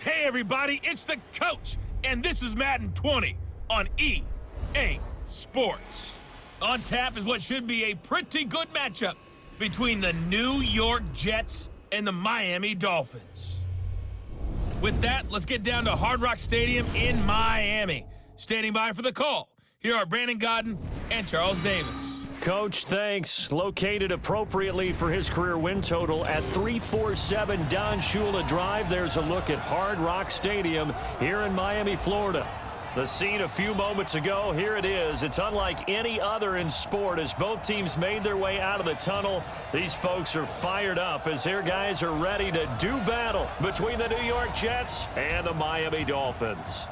Hey everybody, it's the coach, and this is Madden 20 on EA Sports. On tap is what should be a pretty good matchup between the New York Jets and the Miami Dolphins. With that, let's get down to Hard Rock Stadium in Miami. Standing by for the call, here are Brandon Gaudin and Charles Davis. Coach, thanks. Located appropriately for his career win total at 347 Don Shula Drive. There's a look at Hard Rock Stadium here in Miami, Florida. The scene a few moments ago, here it is. It's unlike any other in sport as both teams made their way out of the tunnel. These folks are fired up as their guys are ready to do battle between the New York Jets and the Miami Dolphins.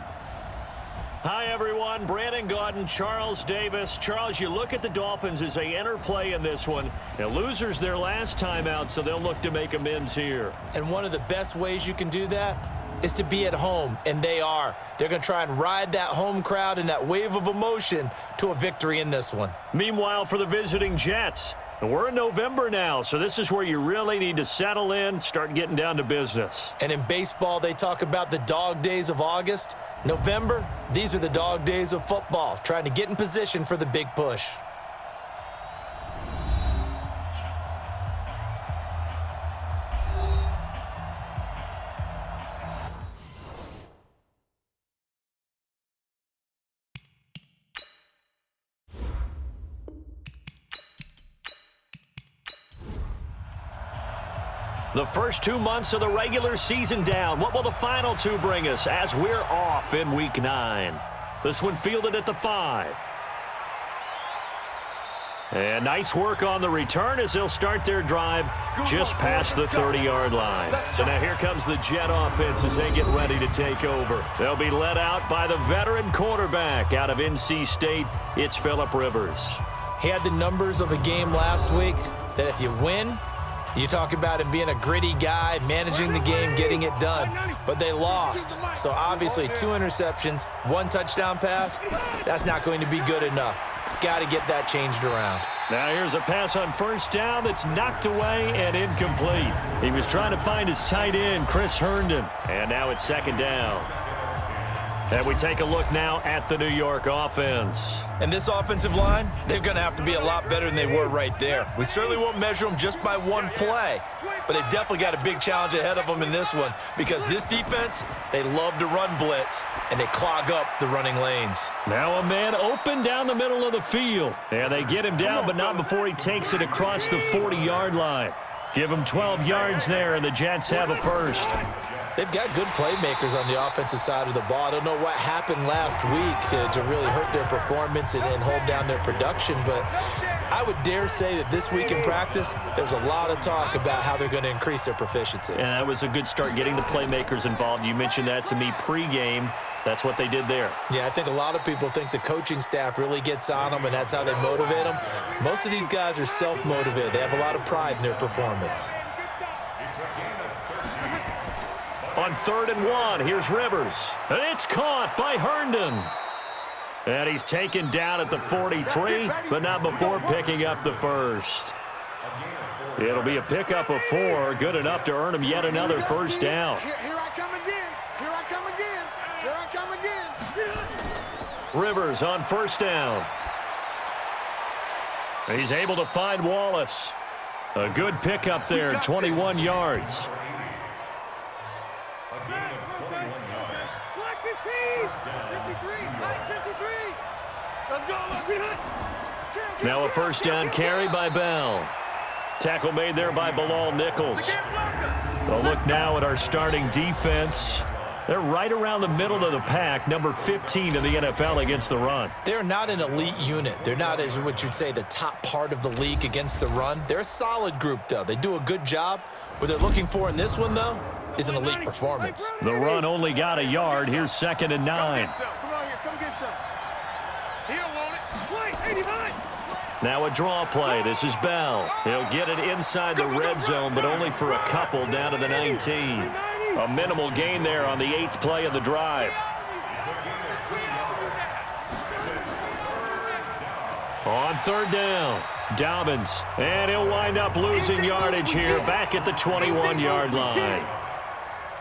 Hi, everyone. Brandon Gaudin, Charles Davis. Charles, you look at the Dolphins as they enter play in this one. The losers their last time out, so they'll look to make amends here. And one of the best ways you can do that is to be at home, and they are. They're going to try and ride that home crowd and that wave of emotion to a victory in this one. Meanwhile, for the visiting Jets, we're in November now, so this is where you really need to settle in, start getting down to business. And in baseball, they talk about the dog days of August. November, these are the dog days of football, trying to get in position for the big push. The first 2 months of the regular season down. What will the final two bring us as we're off in Week 9? This one fielded at the 5. And nice work on the return as they'll start their drive just past the 30-yard line. So now here comes the Jet offense as they get ready to take over. They'll be led out by the veteran quarterback out of NC State. It's Phillip Rivers. He had the numbers of a game last week that if you win, you talk about him being a gritty guy, managing the game, getting it done. But they lost. So obviously 2 interceptions, 1 touchdown pass, that's not going to be good enough. Got to get that changed around. Now here's a pass on first down that's knocked away and incomplete. He was trying to find his tight end, Chris Herndon. And now it's second down. And we take a look now at the New York offense. And this offensive line, they're going to have to be a lot better than they were right there. We certainly won't measure them just by one play, but they definitely got a big challenge ahead of them in this one because this defense, they love to run blitz, and they clog up the running lanes. Now a man open down the middle of the field. And they get him down, but not before he takes it across the 40-yard line. Give him 12 yards there, and the Jets have a first. They've got good playmakers on the offensive side of the ball. I don't know what happened last week to really hurt their performance and hold down their production, but I would dare say that this week in practice, there's a lot of talk about how they're going to increase their proficiency. And that was a good start getting the playmakers involved. You mentioned that to me pregame. That's what they did there. Yeah, I think a lot of people think the coaching staff really gets on them, and that's how they motivate them. Most of these guys are self-motivated. They have a lot of pride in their performance. On 3rd and 1, here's Rivers. And it's caught by Herndon. And he's taken down at the 43, but not before picking up the first. It'll be a pickup of 4, good enough to earn him yet another first down. Here I come again. Here I come again. Here I come again. Rivers on first down. He's able to find Wallace. A good pickup there, 21 yards. Now a first down carry by Bell. Tackle made there by Bilal Nichols. A look now at our starting defense. They're right around the middle of the pack, number 15 in the NFL against the run. They're not an elite unit. They're not, as what you'd say, the top part of the league against the run. They're a solid group, though. They do a good job. What they're looking for in this one, though, is an elite performance. The run only got a yard. Here's 2nd and 9. Come on here, come get some. He don't want it. Play, 89. Now a draw play. This is Bell. He'll get it inside the red zone, but only for a couple down to the 19. A minimal gain there on the 8th play of the drive. On 3rd down, Dobbins. And he'll wind up losing yardage here back at the 21-yard line.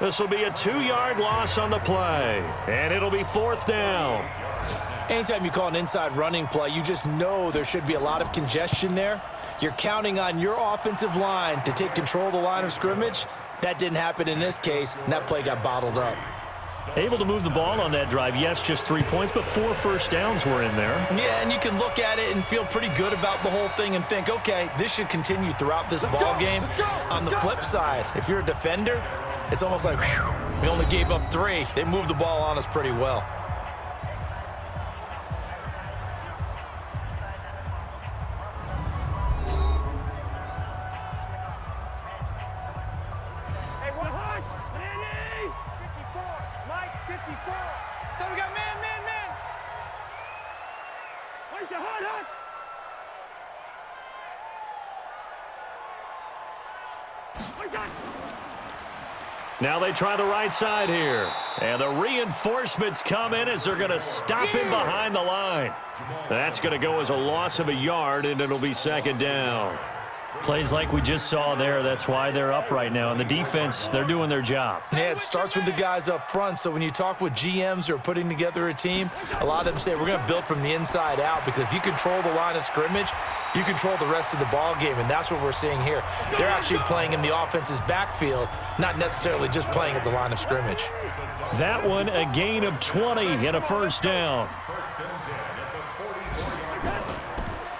This will be a 2-yard loss on the play, and it'll be 4th down. Anytime you call an inside running play, you just know there should be a lot of congestion there. You're counting on your offensive line to take control of the line of scrimmage. That didn't happen in this case, and that play got bottled up. Able to move the ball on that drive. Yes, just 3 points, but 4 first downs were in there. Yeah, and you can look at it and feel pretty good about the whole thing and think, okay, this should continue throughout this ball game. On the flip side, if you're a defender, it's almost like, whew, we only gave up 3. They moved the ball on us pretty well. Now they try the right side here. And the reinforcements come in as they're going to stop him behind the line. That's going to go as a loss of a yard, and it'll be 2nd down. Plays like we just saw there. That's why they're up right now. And the defense, they're doing their job. Yeah, it starts with the guys up front. So when you talk with GMs who are putting together a team, a lot of them say we're going to build from the inside out, because if you control the line of scrimmage, you control the rest of the ball game, and that's what we're seeing here. They're actually playing in the offense's backfield, not necessarily just playing at the line of scrimmage. That one, a gain of 20 and a 1st down.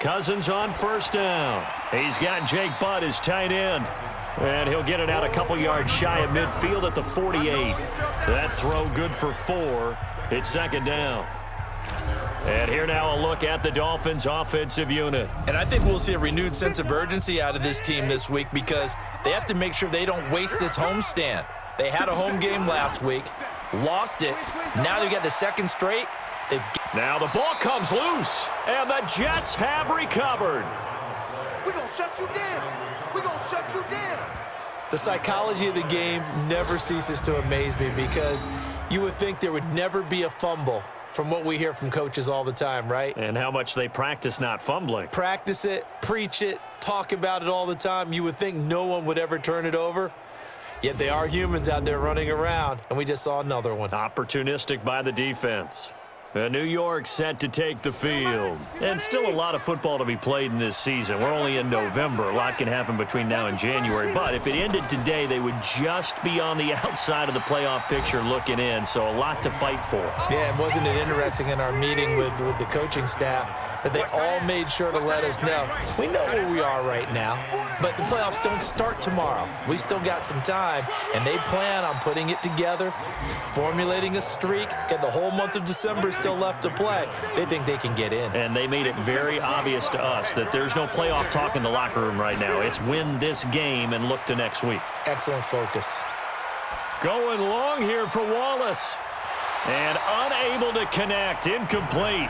Cousins on 1st down. He's got Jake Butt as tight end. And he'll get it out a couple yards shy of midfield at the 48. That throw good for 4. It's 2nd down. And here now a look at the Dolphins' offensive unit. And I think we'll see a renewed sense of urgency out of this team this week, because they have to make sure they don't waste this homestand. They had a home game last week, lost it. Now they got the 2nd straight. Now the ball comes loose, and the Jets have recovered. We're going to shut you down. We're going to shut you down. The psychology of the game never ceases to amaze me, because you would think there would never be a fumble from what we hear from coaches all the time, right? And how much they practice not fumbling. Practice it, preach it, talk about it all the time. You would think no one would ever turn it over. Yet they are humans out there running around, and we just saw another one. Opportunistic by the defense. New York set to take the field. And still a lot of football to be played in this season. We're only in November. A lot can happen between now and January. But if it ended today, they would just be on the outside of the playoff picture looking in. So a lot to fight for. Yeah, and wasn't it interesting in our meeting with the coaching staff that they all made sure to let us know, we know where we are right now, but the playoffs don't start tomorrow. We still got some time, and they plan on putting it together, formulating a streak, got the whole month of December still left to play. They think they can get in. And they made it very obvious to us that there's no playoff talk in the locker room right now. It's win this game and look to next week. Excellent focus. Going long here for Wallace. And unable to connect, incomplete.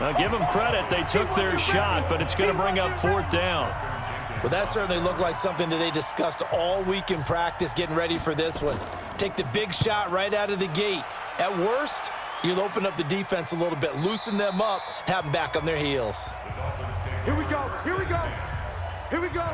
Now give them credit, they took their shot, but it's going to bring up 4th down. Well, that certainly looked like something that they discussed all week in practice, getting ready for this one. Take the big shot right out of the gate. At worst, you'll open up the defense a little bit, loosen them up, have them back on their heels. Here we go. Here we go. Here we go.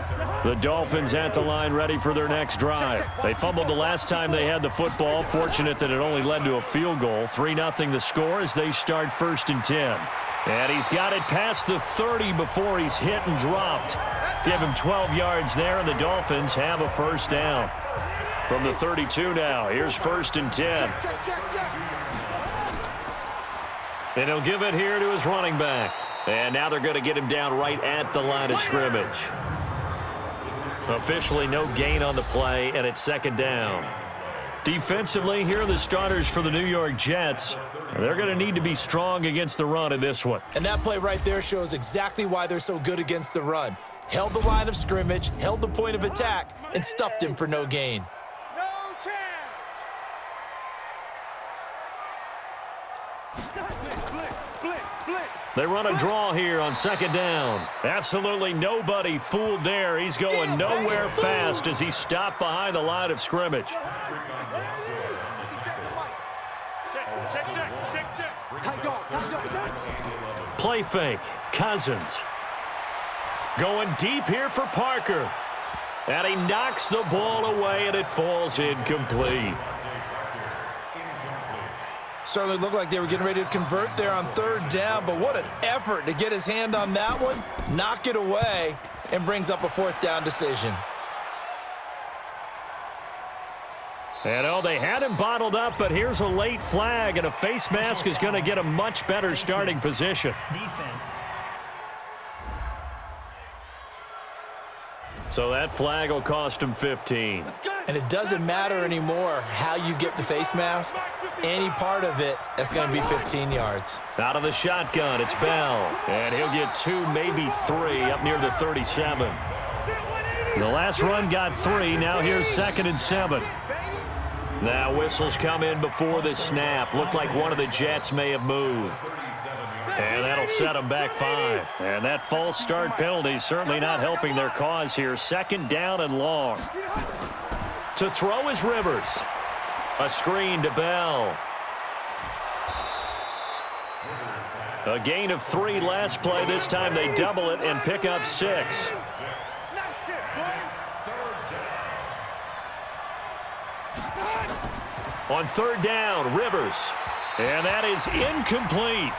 The Dolphins at the line ready for their next drive. They fumbled the last time they had the football. Fortunate that it only led to a field goal. 3-0 the score as they start 1st and 10. And he's got it past the 30 before he's hit and dropped. Give him 12 yards there, and the Dolphins have a 1st down. From the 32 now, here's 1st and 10. Check. And he'll give it here to his running back. And now they're going to get him down right at the line of scrimmage. Officially no gain on the play, and it's 2nd down. Defensively, here are the starters for the New York Jets. They're going to need to be strong against the run in this one. And that play right there shows exactly why they're so good against the run. Held the line of scrimmage, held the point of attack, and stuffed him for no gain. No chance. Blitz. They run a draw here on 2nd down. Absolutely nobody fooled there. He's going nowhere fast as he stopped behind the line of scrimmage. Play fake. Cousins. Going deep here for Parker. And he knocks the ball away, and it falls incomplete. Certainly looked like they were getting ready to convert there on third down, but what an effort to get his hand on that one, knock it away, and brings up a fourth down decision. And oh, they had him bottled up, but here's a late flag, and a face mask is going to get a much better starting position. Defense. So that flag will cost him 15. And it doesn't matter anymore how you get the face mask. Any part of it, that's going to be 15 yards. Out of the shotgun, it's Bell. And he'll get 2, maybe 3, up near the 37. The last run got 3. Now here's 2nd and 7. Now whistles come in before the snap. Looked like one of the Jets may have moved. And that'll set them back 5. And that false start penalty certainly not helping their cause here. 2nd down and long. To throw is Rivers. A screen to Bell. A gain of 3 last play. This time they double it and pick up 6. On 3rd down, Rivers. And that is incomplete.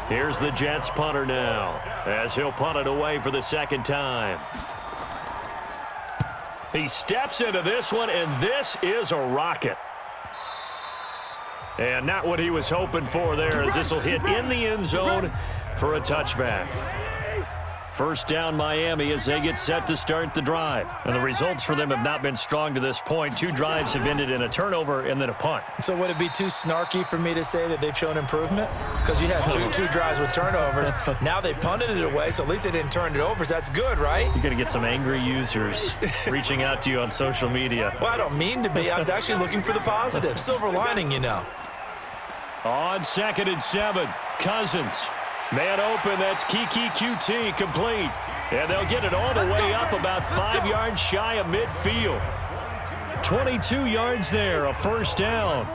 Here's the Jets punter now, as he'll punt it away for the 2nd time. He steps into this one, and this is a rocket. And not what he was hoping for there, as this will hit in the end zone for a touchback. 1st down Miami as they get set to start the drive. And the results for them have not been strong to this point. 2 drives have ended in a turnover and then a punt. So would it be too snarky for me to say that they've shown improvement? Because you had two drives with turnovers. Now they punted it away, so at least they didn't turn it over. So that's good, right? You're going to get some angry users reaching out to you on social media. Well, I don't mean to be. I was actually looking for the positive. Silver lining, you know. On 2nd and 7, Cousins. Man open, that's Kiki QT, complete. And they'll get it all the way up about 5 yards shy of midfield. 22 yards there, a 1st down.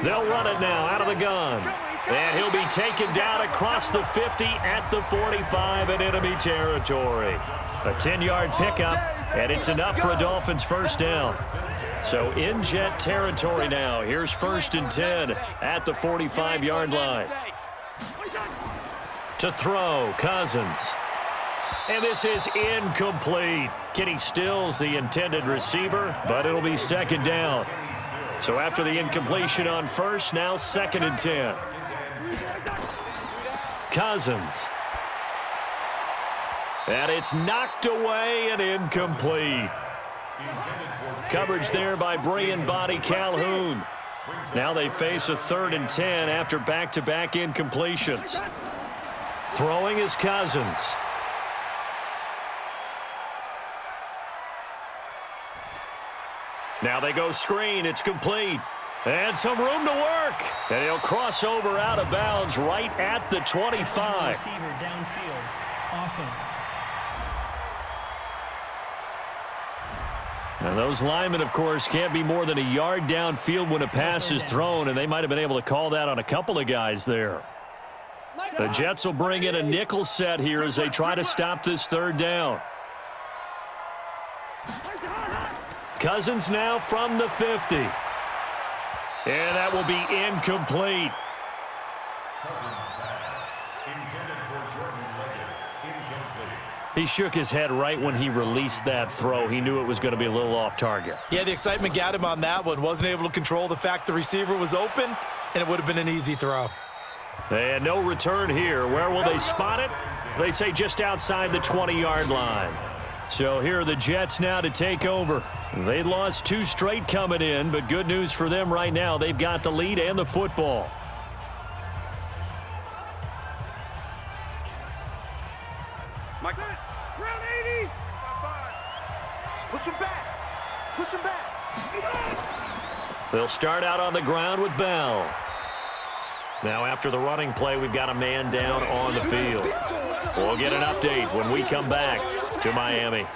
They'll run it now out of the gun. And he'll be taken down across the 50 at the 45 in enemy territory. A 10-yard pickup, and it's enough for a Dolphins 1st down. So in Jet territory now. Here's 1st and 10 at the 45-yard line. To throw, Cousins. And this is incomplete. Kenny Stills the intended receiver, but it'll be 2nd down. So after the incompletion on 1st, now 2nd and 10. Cousins. And it's knocked away and incomplete. Coverage there by Brian Body Calhoun. Now they face a 3rd and 10 after back-to-back incompletions. Throwing is Cousins. Now they go screen. It's complete. And some room to work. And he'll cross over out of bounds right at the 25. Receiver downfield. Offense. And those linemen, of course, can't be more than a yard downfield when a pass is thrown, and they might have been able to call that on a couple of guys there. The Jets will bring in a nickel set here as they try to stop this 3rd down. Cousins now from the 50. And that will be incomplete. He shook his head right when he released that throw. He knew it was going to be a little off target. Yeah, the excitement got him on that one. Wasn't able to control the fact the receiver was open, and it would have been an easy throw. And no return here. Where will they spot it? They say just outside the 20-yard line. So here are the Jets now to take over. They lost 2 straight coming in, but good news for them right now. They've got the lead and the football. Mike. Round 80. Push him back. Push him back. They'll start out on the ground with Bell. Now after the running play, we've got a man down on the field. We'll get an update when we come back to Miami.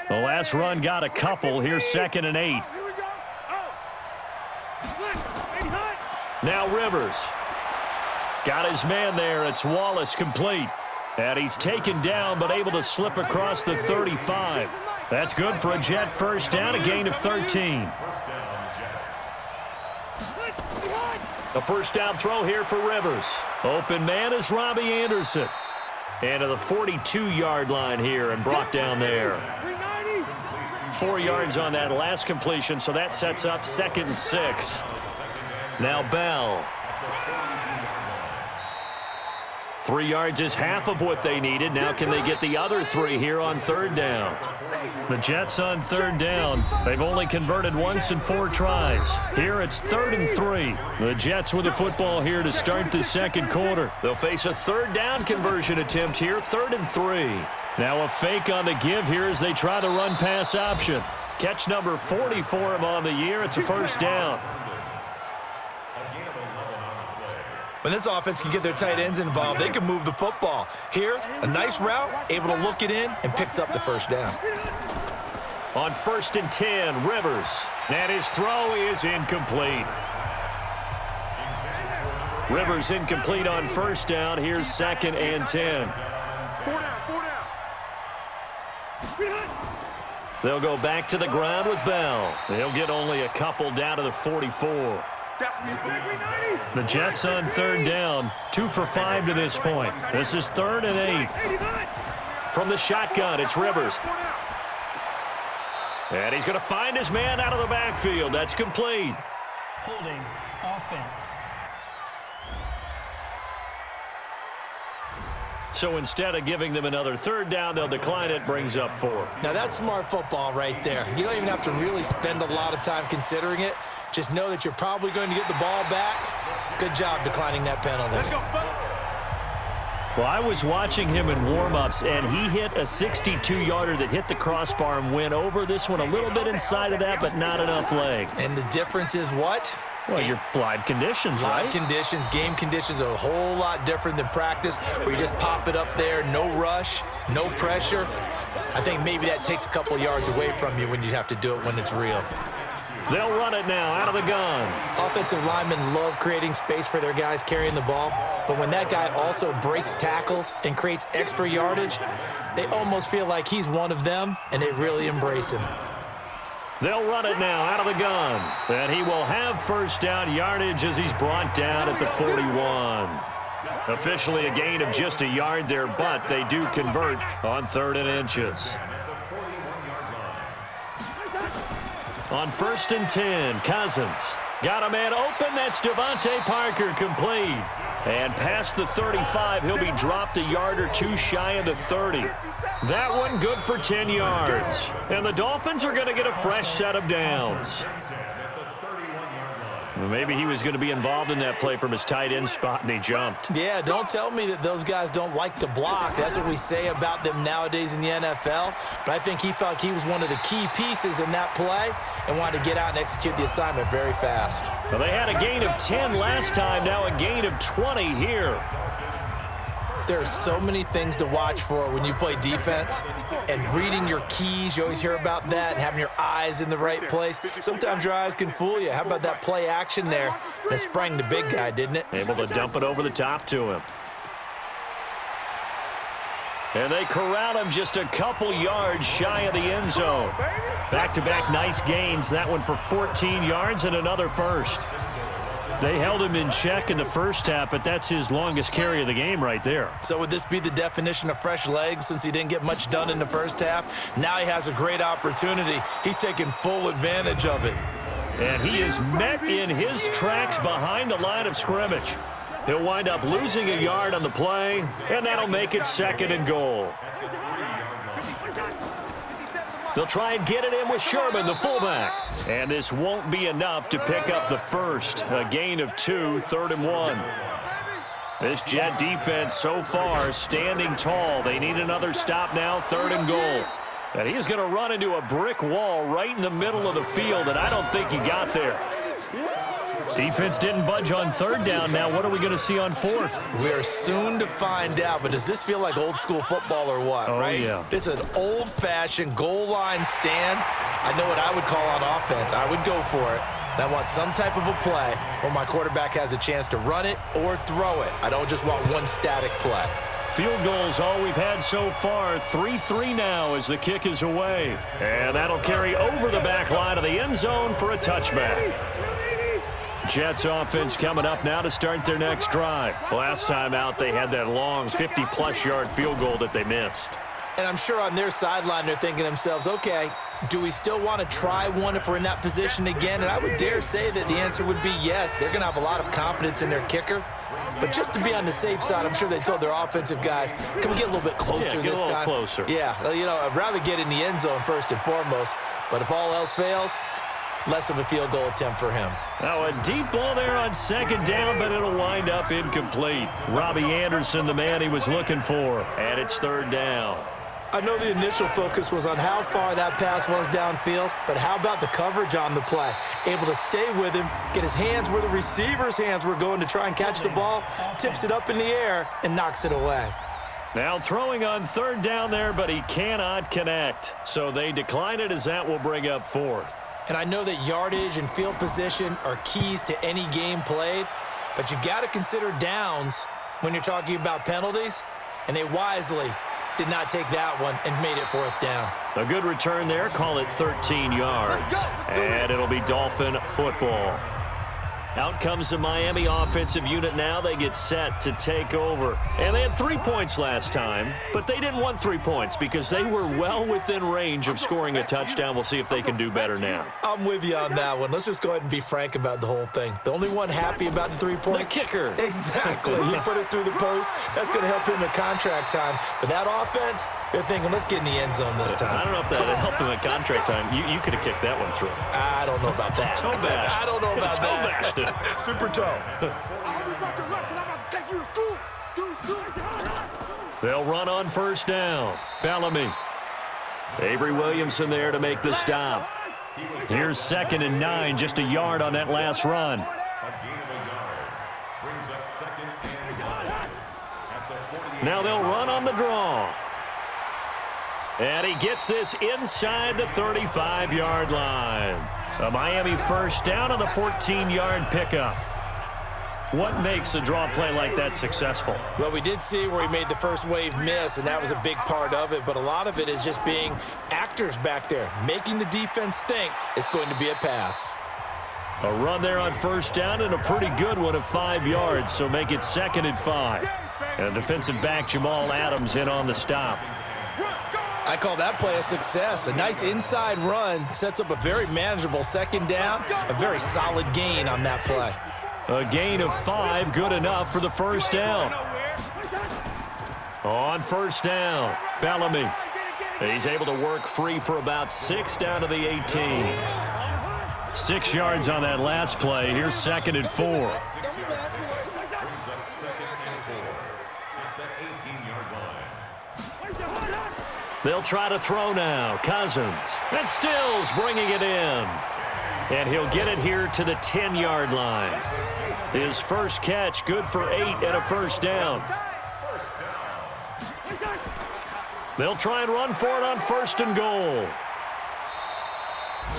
The last run got a couple. Here's 2nd and 8. Here we go. Now Rivers. Got his man there. It's Wallace complete. And he's taken down but able to slip across the 35. That's good for a Jet first down, a gain of 13. The first down throw here for Rivers. Open man is Robbie Anderson. And to the 42-yard line here and brought down there. 4 yards on that last completion, so that sets up 2nd and 6. Now Bell. 3 yards is half of what they needed. Now can they get the other 3 here on 3rd down? The Jets on 3rd down. They've only converted once in 4 tries. Here it's 3rd and 3. The Jets with the football here to start the 2nd quarter. They'll face a 3rd down conversion attempt here, 3rd and 3. Now a fake on the give here as they try the run-pass option. Catch number 40 for him on the year. It's a first down. When this offense can get their tight ends involved, they can move the football. Here, a nice route, able to look it in, and picks up the first down. On 1st and 10, Rivers. And his throw is incomplete. Rivers incomplete on 1st down. Here's 2nd and 10. 4 down. They'll go back to the ground with Bell. They'll get only a couple down to the 44. The Jets on 3rd down, 2 for 5 to this point. This is 3rd and 8. From the shotgun, it's Rivers. And he's going to find his man out of the backfield. That's complete. Holding. Offense. So instead of giving them another 3rd down, they'll decline it, brings up 4. Now that's smart football right there. You don't even have to really spend a lot of time considering it. Just know that you're probably going to get the ball back. Good job declining that penalty. Well, I was watching him in warm-ups, and he hit a 62-yarder that hit the crossbar and went over. This one a little bit inside of that, but not enough leg. And the difference is what? Well, your live conditions, right? Live conditions, game conditions are a whole lot different than practice, where you just pop it up there, no rush, no pressure. I think maybe that takes a couple yards away from you when you have to do it when it's real. They'll run it now out of the gun. Offensive linemen love creating space for their guys carrying the ball, but when that guy also breaks tackles and creates extra yardage, they almost feel like he's one of them, and they really embrace him. They'll run it now out of the gun. And he will have first down yardage as he's brought down at the 41. Officially a gain of just a yard there, but they do convert on 3rd and inches. On 1st and 10, Cousins. Got a man open. That's Devontae Parker complete. And past the 35, he'll be dropped a yard or 2 shy of the 30. That one good for 10 yards. And the Dolphins are going to get a fresh set of downs. Well, maybe he was going to be involved in that play from his tight end spot, and he jumped. Yeah, don't tell me that those guys don't like to block. That's what we say about them nowadays in the NFL. But I think he felt he was one of the key pieces in that play and wanted to get out and execute the assignment very fast. Well, they had a gain of 10 last time, now a gain of 20 here. There are so many things to watch for when you play defense, and reading your keys, you always hear about that, and having your eyes in the right place. Sometimes your eyes can fool you. How about that play action there? That sprang the big guy, didn't it? Able to dump it over the top to him. And they corral him just a couple yards shy of the end zone. Back-to-back nice gains. That one for 14 yards and another first. They held him in check in the first half, but that's his longest carry of the game right there. So would this be the definition of fresh legs since he didn't get much done in the first half? Now he has a great opportunity. He's taking full advantage of it. And he is met in his tracks behind the line of scrimmage. He'll wind up losing a yard on the play, and that'll make it 2nd and goal. They'll try and get it in with Sherman, the fullback. And this won't be enough to pick up the first. A gain of 2, 3rd and 1. This Jet defense so far standing tall. They need another stop now, 3rd and goal. And he's going to run into a brick wall right in the middle of the field, and I don't think he got there. Defense didn't budge on third down. Now what are we going to see on fourth? We are soon to find out, but does this feel like old school football or what, Oh, right? yeah. This is an old-fashioned goal line stand. I know what I would call on offense. I would go for it. And I want some type of a play where my quarterback has a chance to run it or throw it. I don't just want one static play. Field goals all we've had so far. 3-3 now as the kick is away. And that'll carry over the back line of the end zone for a touchback. Jets offense coming up now to start their next drive. Last time out, they had that long 50-plus yard field goal that they missed. And I'm sure on their sideline they're thinking to themselves, okay, do we still want to try one if we're in that position again? And I would dare say that the answer would be yes. They're going to have a lot of confidence in their kicker. But just to be on the safe side, I'm sure they told their offensive guys, can we get a little bit closer this time? Get a little closer. Yeah, you know, I'd rather get in the end zone first and foremost. But if all else fails, less of a field goal attempt for him. Now a deep ball there on second down, but it'll wind up incomplete. Robbie Anderson, the man he was looking for, and it's third down. I know the initial focus was on how far that pass was downfield, but how about the coverage on the play? Able to stay with him, get his hands where the receiver's hands were going to try and catch the ball, tips it up in the air, and knocks it away. Now throwing on third down there, but he cannot connect. So they decline it as that will bring up fourth. And I know that yardage and field position are keys to any game played, but you've got to consider downs when you're talking about penalties, and they wisely did not take that one and made it fourth down. A good return there, call it 13 yards. And it'll be Dolphin football. Out comes the Miami offensive unit now. They get set to take over. And they had 3 points last time, but they didn't want 3 points because they were well within range of scoring a touchdown. We'll see if they can do better now. I'm with you on that one. Let's just go ahead and be frank about the whole thing. The only one happy about the 3-point? The kicker. Exactly. He put it through the post. That's going to help him at contract time. But that offense, they're thinking, let's get in the end zone this time. I don't know if that helped him at contract time. You could have kicked that one through. I don't know about that. Toe bash. I don't know about Toe that. bashed it. Super toe. I hope you brought your lunch because I'm about to take you to school. They'll run on first down. Bellamy. Avery Williamson there to make the stop. Here's 2nd and 9, just a yard on that last run. Now they'll run on the draw. And he gets this inside the 35-yard line. A Miami first down on the 14-yard pickup. What makes a draw play like that successful? Well, we did see where he made the first wave miss, and that was a big part of it. But a lot of it is just being actors back there, making the defense think it's going to be a pass. A run there on first down and a pretty good one of 5 yards, so make it 2nd and 5. And defensive back Jamal Adams in on the stop. I call that play a success. A nice inside run sets up a very manageable 2nd down, a very solid gain on that play. A gain of 5, good enough for the first down. On first down, Bellamy. He's able to work free for about 6 down to the 18. 6 yards on that last play. Here's 2nd and 4. They'll try to throw now. Cousins. And Stills bringing it in. And he'll get it here to the 10-yard line. His first catch, good for 8 and a first down. They'll try and run for it on 1st and goal.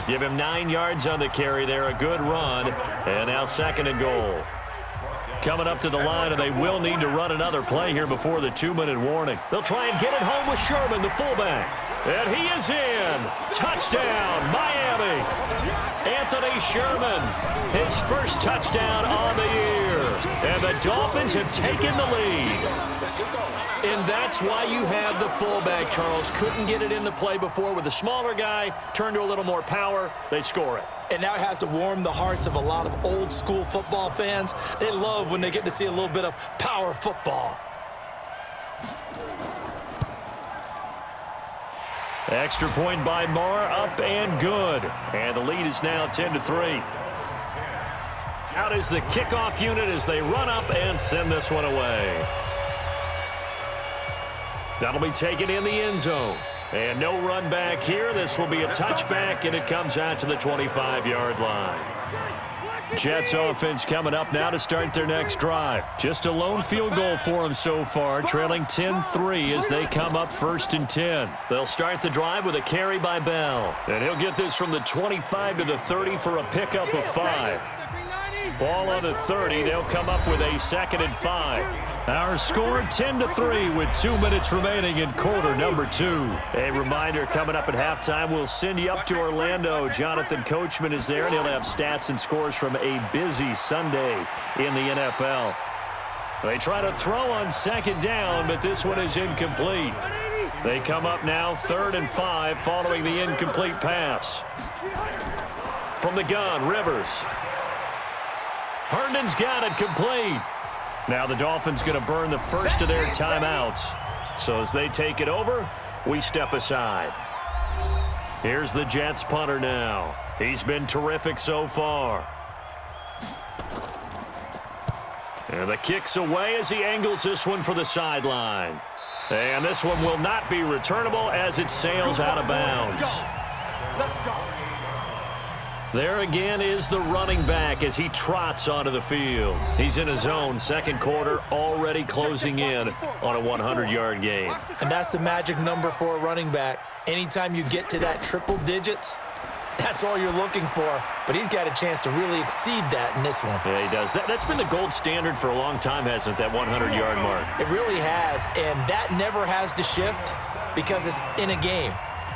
Give him 9 yards on the carry there, a good run. And now 2nd and goal. Coming up to the line, and they will need to run another play here before the 2-minute warning. They'll try and get it home with Sherman, the fullback. And he is in. Touchdown, Miami. Anthony Sherman, his first touchdown on the year. And the Dolphins have taken the lead. And that's why you have the fullback, Charles. Couldn't get it in the play before with a smaller guy. Turned to a little more power. They score it. And now it has to warm the hearts of a lot of old-school football fans. They love when they get to see a little bit of power football. Extra point by Marr, up and good. And the lead is now 10-3. Out is the kickoff unit as they run up and send this one away. That'll be taken in the end zone. And no run back here. This will be a touchback, and it comes out to the 25-yard line. Jets offense coming up now to start their next drive. Just a lone field goal for them so far, trailing 10-3 as they come up 1st and 10. They'll start the drive with a carry by Bell. And he'll get this from the 25 to the 30 for a pickup of 5. Ball on the 30. They'll come up with a 2nd and 5. Our score 10-3 with 2 minutes remaining in quarter number 2. A reminder coming up at halftime, we'll send you up to Orlando. Jonathan Coachman is there, and he'll have stats and scores from a busy Sunday in the NFL. They try to throw on 2nd down, but this one is incomplete. They come up now 3rd and 5 following the incomplete pass. From the gun, Rivers. Herndon's got it complete. Now the Dolphins going to burn the first of their timeouts. So as they take it over, we step aside. Here's the Jets punter now. He's been terrific so far. And the kick's away as he angles this one for the sideline. And this one will not be returnable as it sails out of bounds. Let's go. There again is the running back as he trots onto the field. He's in his own 2nd quarter, already closing in on a 100-yard game. And that's the magic number for a running back. Anytime you get to that triple digits, that's all you're looking for. But he's got a chance to really exceed that in this one. Yeah, he does. That's been the gold standard for a long time, hasn't it, that 100-yard mark? It really has, and that never has to shift because it's in a game.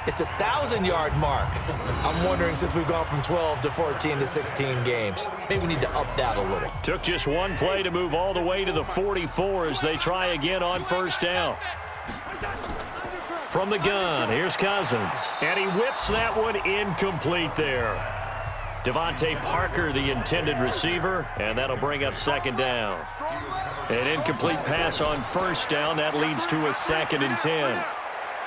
It's a 1,000-yard mark. I'm wondering, since we've gone from 12 to 14 to 16 games, maybe we need to up that a little. Took just one play to move all the way to the 44 as they try again on 1st down. From the gun, here's Cousins. And he whips that one incomplete there. Devontae Parker, the intended receiver, and that'll bring up 2nd down. An incomplete pass on 1st down. That leads to a 2nd and 10.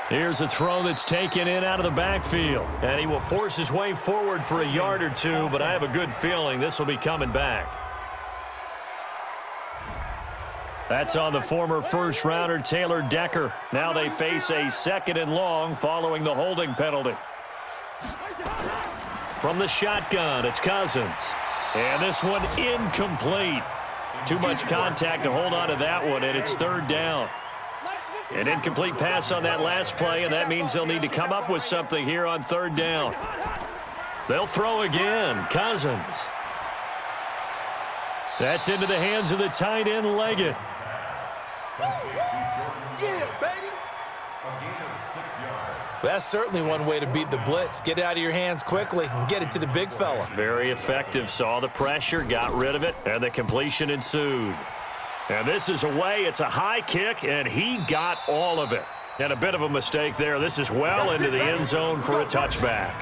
Here's a throw that's taken in out of the backfield. And he will force his way forward for a yard or 2, but I have a good feeling this will be coming back. That's on the former first-rounder Taylor Decker. Now they face a 2nd and long following the holding penalty. From the shotgun, it's Cousins. And this one incomplete. Too much contact to hold on to that one, and it's 3rd down. An incomplete pass on that last play, and that means they'll need to come up with something here on 3rd down. They'll throw again. Cousins. That's into the hands of the tight end, Leggett. Yeah, baby. That's certainly one way to beat the blitz. Get it out of your hands quickly and get it to the big fella. Very effective. Saw the pressure, got rid of it, and the completion ensued. And this is away. It's a high kick, and he got all of it. And a bit of a mistake there. This is well into the end zone for a touchback.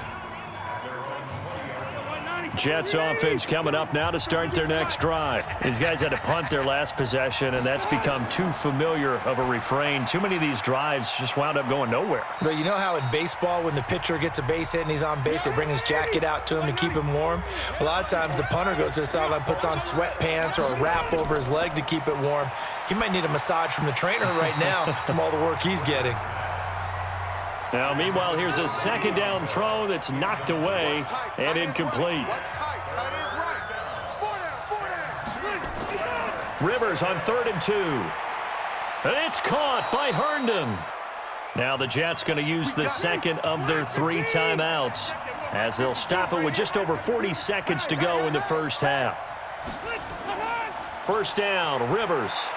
Jets offense coming up now to start their next drive. These guys had to punt their last possession, and that's become too familiar of a refrain. Too many of these drives just wound up going nowhere. But you know how in baseball, when the pitcher gets a base hit and he's on base, they bring his jacket out to him to keep him warm? A lot of times the punter goes to the sideline, puts on sweatpants or a wrap over his leg to keep it warm. He might need a massage from the trainer right now from all the work he's getting. Now, meanwhile, here's a 2nd down throw that's knocked away and incomplete. Rivers on 3rd and 2. And it's caught by Herndon. Now the Jets going to use the 2nd of their 3 timeouts as they'll stop it with just over 40 seconds to go in the first half. 1st down, Rivers.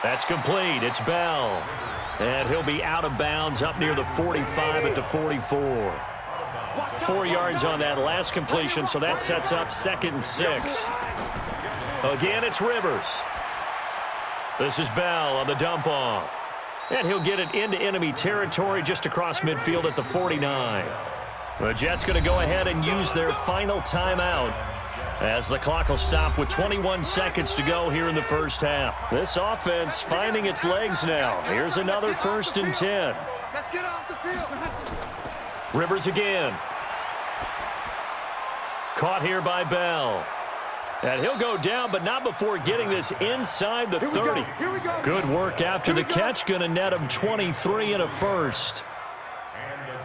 That's complete. It's Bell. And he'll be out of bounds up near the 45 at the 44. 4 yards on that last completion, so that sets up 2nd and 6. Again, it's Rivers. This is Bell on the dump-off. And he'll get it into enemy territory just across midfield at the 49. The Jets going to go ahead and use their final timeout as the clock will stop with 21 seconds to go here in the first half. This offense finding its legs now. Here's another 1st and 10. Let's get off the field. Rivers again. Caught here by Bell. And he'll go down, but not before getting this inside the 30. Here we go. Good work after the catch. Going to net him 23 and a first.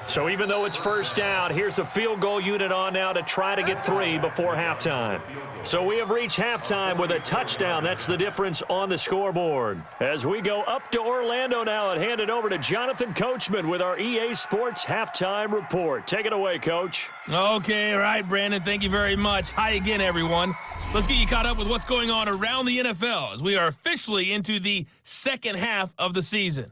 So even though it's first down, here's the field goal unit on now to try to get 3 before halftime. So we have reached halftime with a touchdown. That's the difference on the scoreboard. As we go up to Orlando now and hand it over to Jonathan Coachman with our EA Sports Halftime Report. Take it away, Coach. Okay, all right, Brandon. Thank you very much. Hi again, everyone. Let's get you caught up with what's going on around the NFL as we are officially into the second half of the season.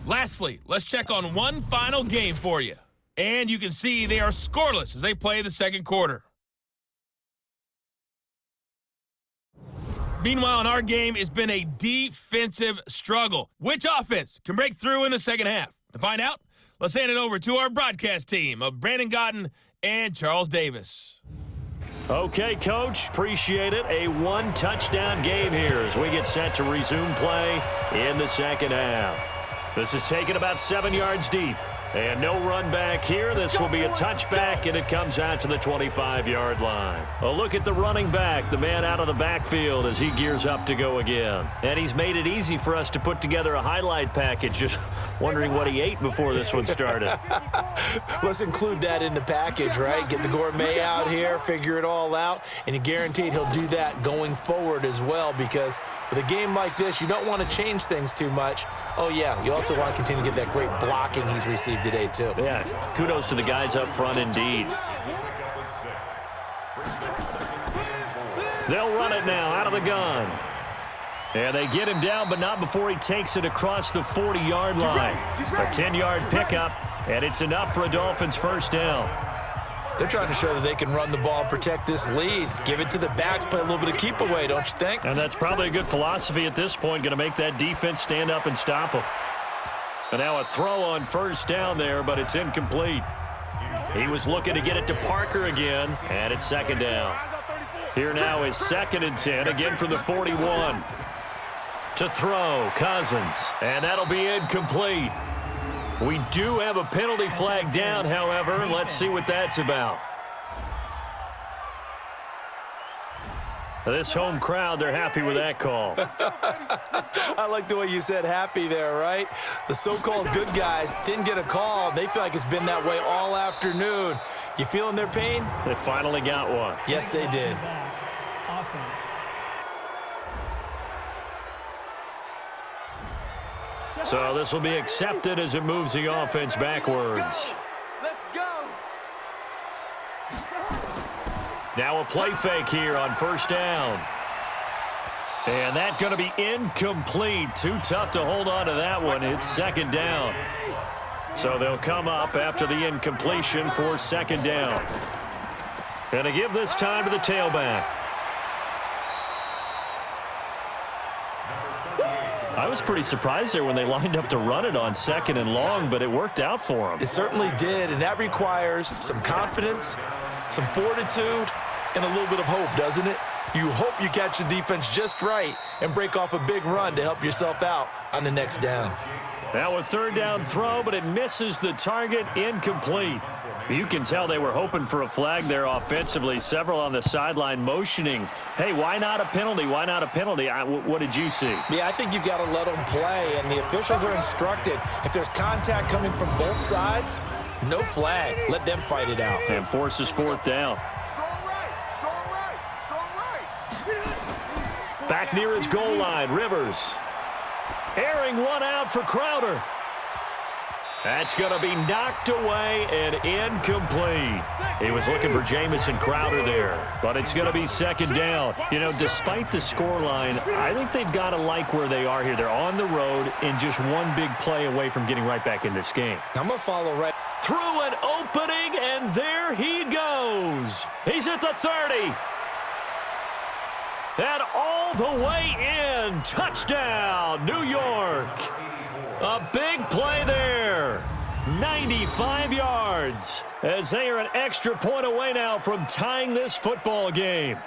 Lastly, let's check on one final game for you. And you can see they are scoreless as they play the second quarter. Meanwhile, in our game, it's been a defensive struggle. Which offense can break through in the second half? To find out, let's hand it over to our broadcast team of Brandon Gotten and Charles Davis. Okay, Coach, appreciate it. A one-touchdown game here as we get set to resume play in the second half. This is taken about 7 yards deep. And no run back here. This will be a touchback, and it comes out to the 25-yard line. A look at the running back, the man out of the backfield as he gears up to go again. And he's made it easy for us to put together a highlight package. Just wondering what he ate before this one started. Let's include that in the package, right? Get the gourmet out here, figure it all out, and you're guaranteed he'll do that going forward as well, because with a game like this, you don't want to change things too much. Oh, yeah, you also want to continue to get that great blocking he's received today, too. Yeah, kudos to the guys up front indeed. They'll run it now out of the gun. And they get him down, but not before he takes it across the 40-yard line. A 10-yard pickup, and it's enough for a Dolphins first down. They're trying to show that they can run the ball and protect this lead. Give it to the backs, play a little bit of keep away, don't you think? And that's probably a good philosophy at this point, going to make that defense stand up and stop them. And now a throw on first down there, but it's incomplete. He was looking to get it to Parker again, and it's second down. Here now is 2nd and 10, again from the 41. To throw, Cousins, and that'll be incomplete. We do have a penalty flag down, however. Let's see what that's about. This home crowd, they're happy with that call. I like the way you said happy there, right? The so-called good guys didn't get a call. They feel like it's been that way all afternoon. You feeling their pain? They finally got one. Yes, they did. Offense. So this will be accepted as it moves the offense backwards. Let's go. Now a play fake here on first down. And that's going to be incomplete. Too tough to hold on to that one. It's second down. So they'll come up after the incompletion for second down. And to give this time to the tailback. I was pretty surprised there when they lined up to run it on 2nd and long, but it worked out for them. It certainly did, and that requires some confidence, some fortitude, and a little bit of hope, doesn't it? You hope you catch the defense just right and break off a big run to help yourself out on the next down. Now a third down throw, but it misses the target, incomplete. You can tell they were hoping for a flag there offensively. Several on the sideline motioning, hey, why not a penalty? Why not a penalty? What did you see? Yeah, I think you've got to let them play, and the officials are instructed. If there's contact coming from both sides, no flag. Let them fight it out. And forces fourth down. Strong right, strong right, strong right. Back near his goal line, Rivers. Airing one out for Crowder. That's going to be knocked away and incomplete. He was looking for Jamison Crowder there, but it's going to be second down. You know, despite the scoreline, I think they've got to like where they are here. They're on the road and just one big play away from getting right back in this game. I'm going to follow right. Through an opening, and there he goes. He's at the 30. And all the way in. Touchdown, New York. A big play there. 95 yards as they are an extra point away now from tying this football game.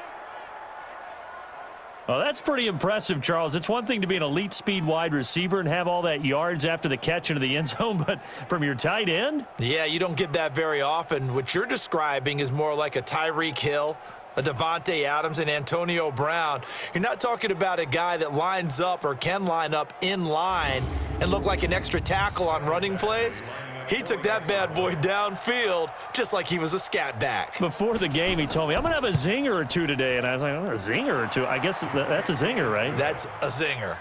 Well, that's pretty impressive, Charles. It's one thing to be an elite speed wide receiver and have all that yards after the catch into the end zone, but from your tight end? Yeah, you don't get that very often. What you're describing is more like a Tyreek Hill, a Devontae Adams, and Antonio Brown. You're not talking about a guy that lines up or can line up in line and look like an extra tackle on running plays. He took that bad boy downfield just like he was a scat back. Before the game, he told me, I'm going to have a zinger or two today. And I was like, oh, a zinger or two? I guess that's a zinger, right? That's a zinger.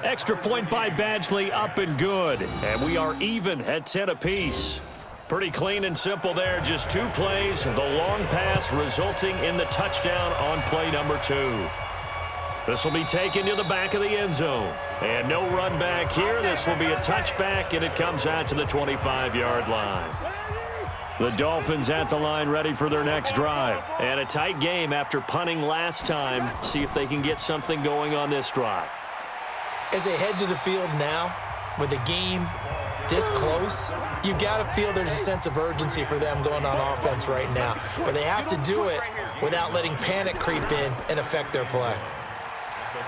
Extra point by Badgley, up and good. And we are even at 10 apiece. Pretty clean and simple there. Just 2 plays. The long pass resulting in the touchdown on play number 2. This will be taken to the back of the end zone. And no run back here. This will be a touchback, and it comes out to the 25-yard line. The Dolphins at the line ready for their next drive. And a tight game after punting last time. See if they can get something going on this drive. As they head to the field now, with the game this close, you've got to feel there's a sense of urgency for them going on offense right now. But they have to do it without letting panic creep in and affect their play.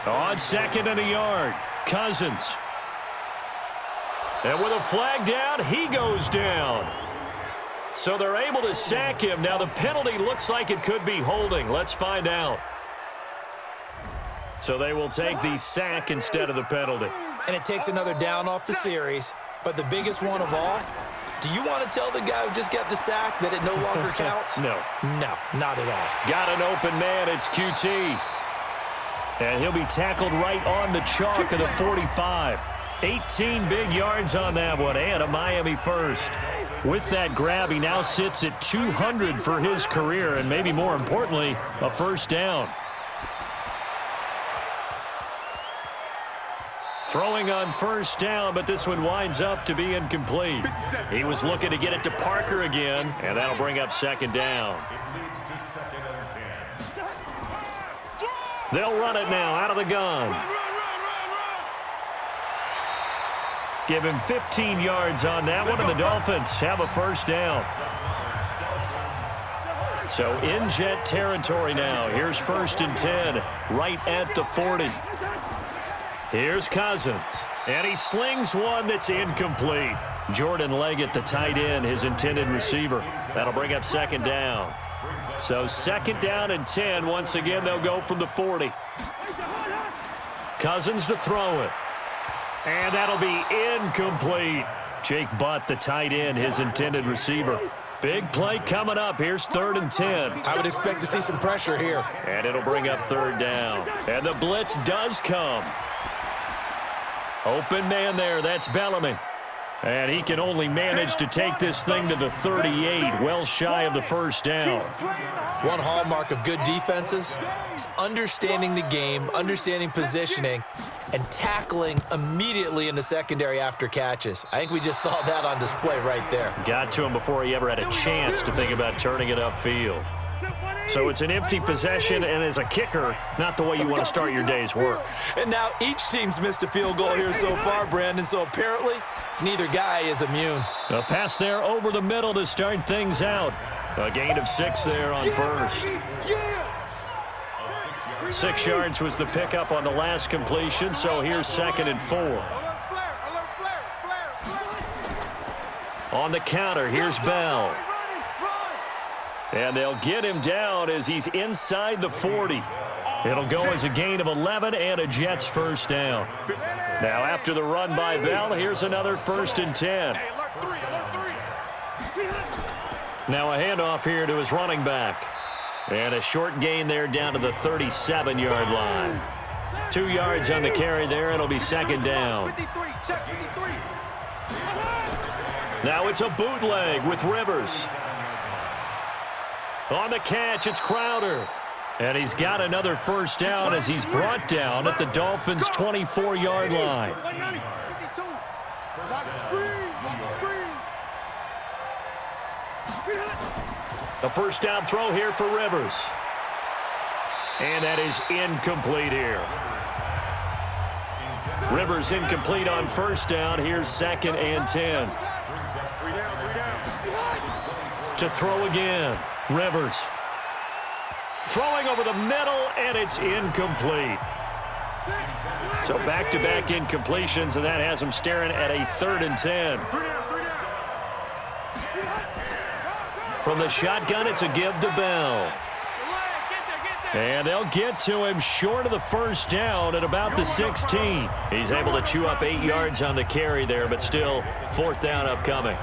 On 2nd and a yard, Cousins. And with a flag down, he goes down. So they're able to sack him. Now the penalty looks like it could be holding. Let's find out. So they will take the sack instead of the penalty. And it takes another down off the series. But the biggest one of all, do you want to tell the guy who just got the sack that it no longer counts? No. No, not at all. Got an open man. It's QT. And he'll be tackled right on the chalk of the 45. 18 big yards on that one, and a Miami first. With that grab, he now sits at 200 for his career, and maybe more importantly, a first down. Throwing on first down, but this one winds up to be incomplete. He was looking to get it to Parker again, and that'll bring up 2nd down. They'll run it now out of the gun. Give him 15 yards on that one, and the Dolphins have a first down. So in Jet territory now. Here's 1st and 10, right at the 40. Here's Cousins, and he slings one that's incomplete. Jordan Leggett, the tight end, his intended receiver. That'll bring up 2nd down. So 2nd down and 10. Once again, they'll go from the 40. Cousins to throw it. And that'll be incomplete. Jake Butt, the tight end, his intended receiver. Big play coming up. Here's 3rd and 10. I would expect to see some pressure here. And it'll bring up 3rd down. And the blitz does come. Open man there. That's Bellamy. And he can only manage to take this thing to the 38, well shy of the first down. One hallmark of good defenses is understanding the game, understanding positioning, and tackling immediately in the secondary after catches. I think we just saw that on display right there. Got to him before he ever had a chance to think about turning it upfield. So it's an empty possession, and as a kicker, not the way you want to start your day's work. And now each team's missed a field goal here so far, Brandon, so apparently neither guy is immune. A pass there over the middle to start things out. A gain of 6 there on first. 6 yards was the pickup on the last completion, so here's 2nd and 4. On the counter, here's Bell. And they'll get him down as he's inside the 40. It'll go as a gain of 11 and a Jets first down. Now after the run by Bell, here's another 1st and 10. Now a handoff here to his running back. And a short gain there down to the 37-yard line. 2 yards on the carry there. It'll be 2nd down. Now it's a bootleg with Rivers. On the catch, it's Crowder. And he's got another first down as he's brought down at the Dolphins' 24-yard line. The first down throw here for Rivers. And that is incomplete here. Rivers incomplete on first down. Here's 2nd and 10. To throw again. Rivers. Throwing over the middle, and it's incomplete. So back-to-back incompletions, and that has them staring at a 3rd and 10. From the shotgun, it's a give to Bell. And they'll get to him short of the first down at about the 16. He's able to chew up 8 yards on the carry there, but still 4th down upcoming.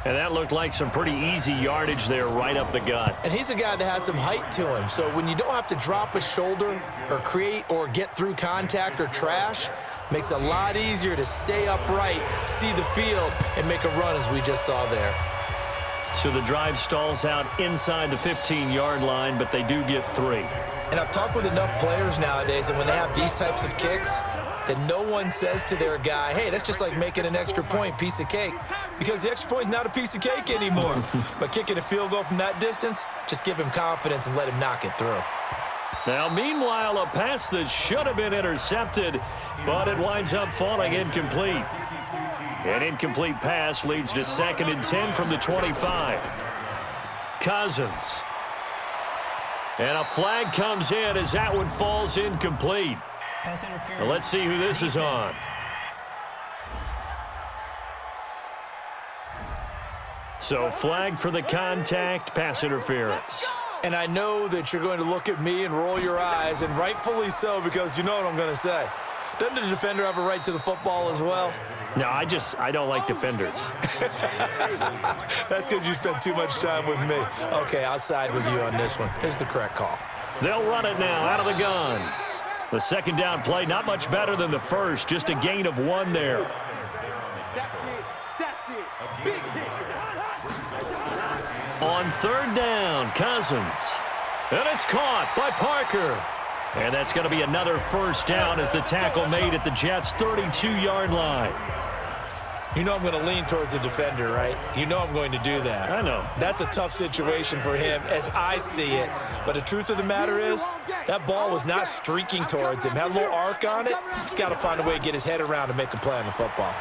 And that looked like some pretty easy yardage there right up the gut. And he's a guy that has some height to him. So when you don't have to drop a shoulder or create or get through contact or trash, makes it a lot easier to stay upright, see the field, and make a run as we just saw there. So the drive stalls out inside the 15-yard line, but they do get 3. And I've talked with enough players nowadays that when they have these types of kicks, that no one says to their guy, hey, that's just like making an extra point, piece of cake. Because the extra point is not a piece of cake anymore. But kicking a field goal from that distance, just give him confidence and let him knock it through. Now, meanwhile, a pass that should have been intercepted, but it winds up falling incomplete. An incomplete pass leads to 2nd and 10 from the 25. Cousins. And a flag comes in as that one falls incomplete. Pass interference. Well, let's see who this is on. So flagged for the contact, pass interference. And I know that you're going to look at me and roll your eyes, and rightfully so, because you know what I'm going to say. Doesn't the defender have a right to the football as well? No, I don't like defenders. That's because you spent too much time with me. Okay, I'll side with you on this one. Here's the correct call. They'll run it now out of the gun. The 2nd down play, not much better than the first, just a gain of 1 there. On 3rd down, Cousins. And it's caught by Parker. And that's going to be another 1st down as the tackle made at the Jets' 32-yard line. You know I'm going to lean towards the defender, right? You know I'm going to do that. I know. That's a tough situation for him as I see it. But the truth of the matter is, that ball was not streaking towards him. Had a little arc on it. He's got to find a way to get his head around and make a play on the football.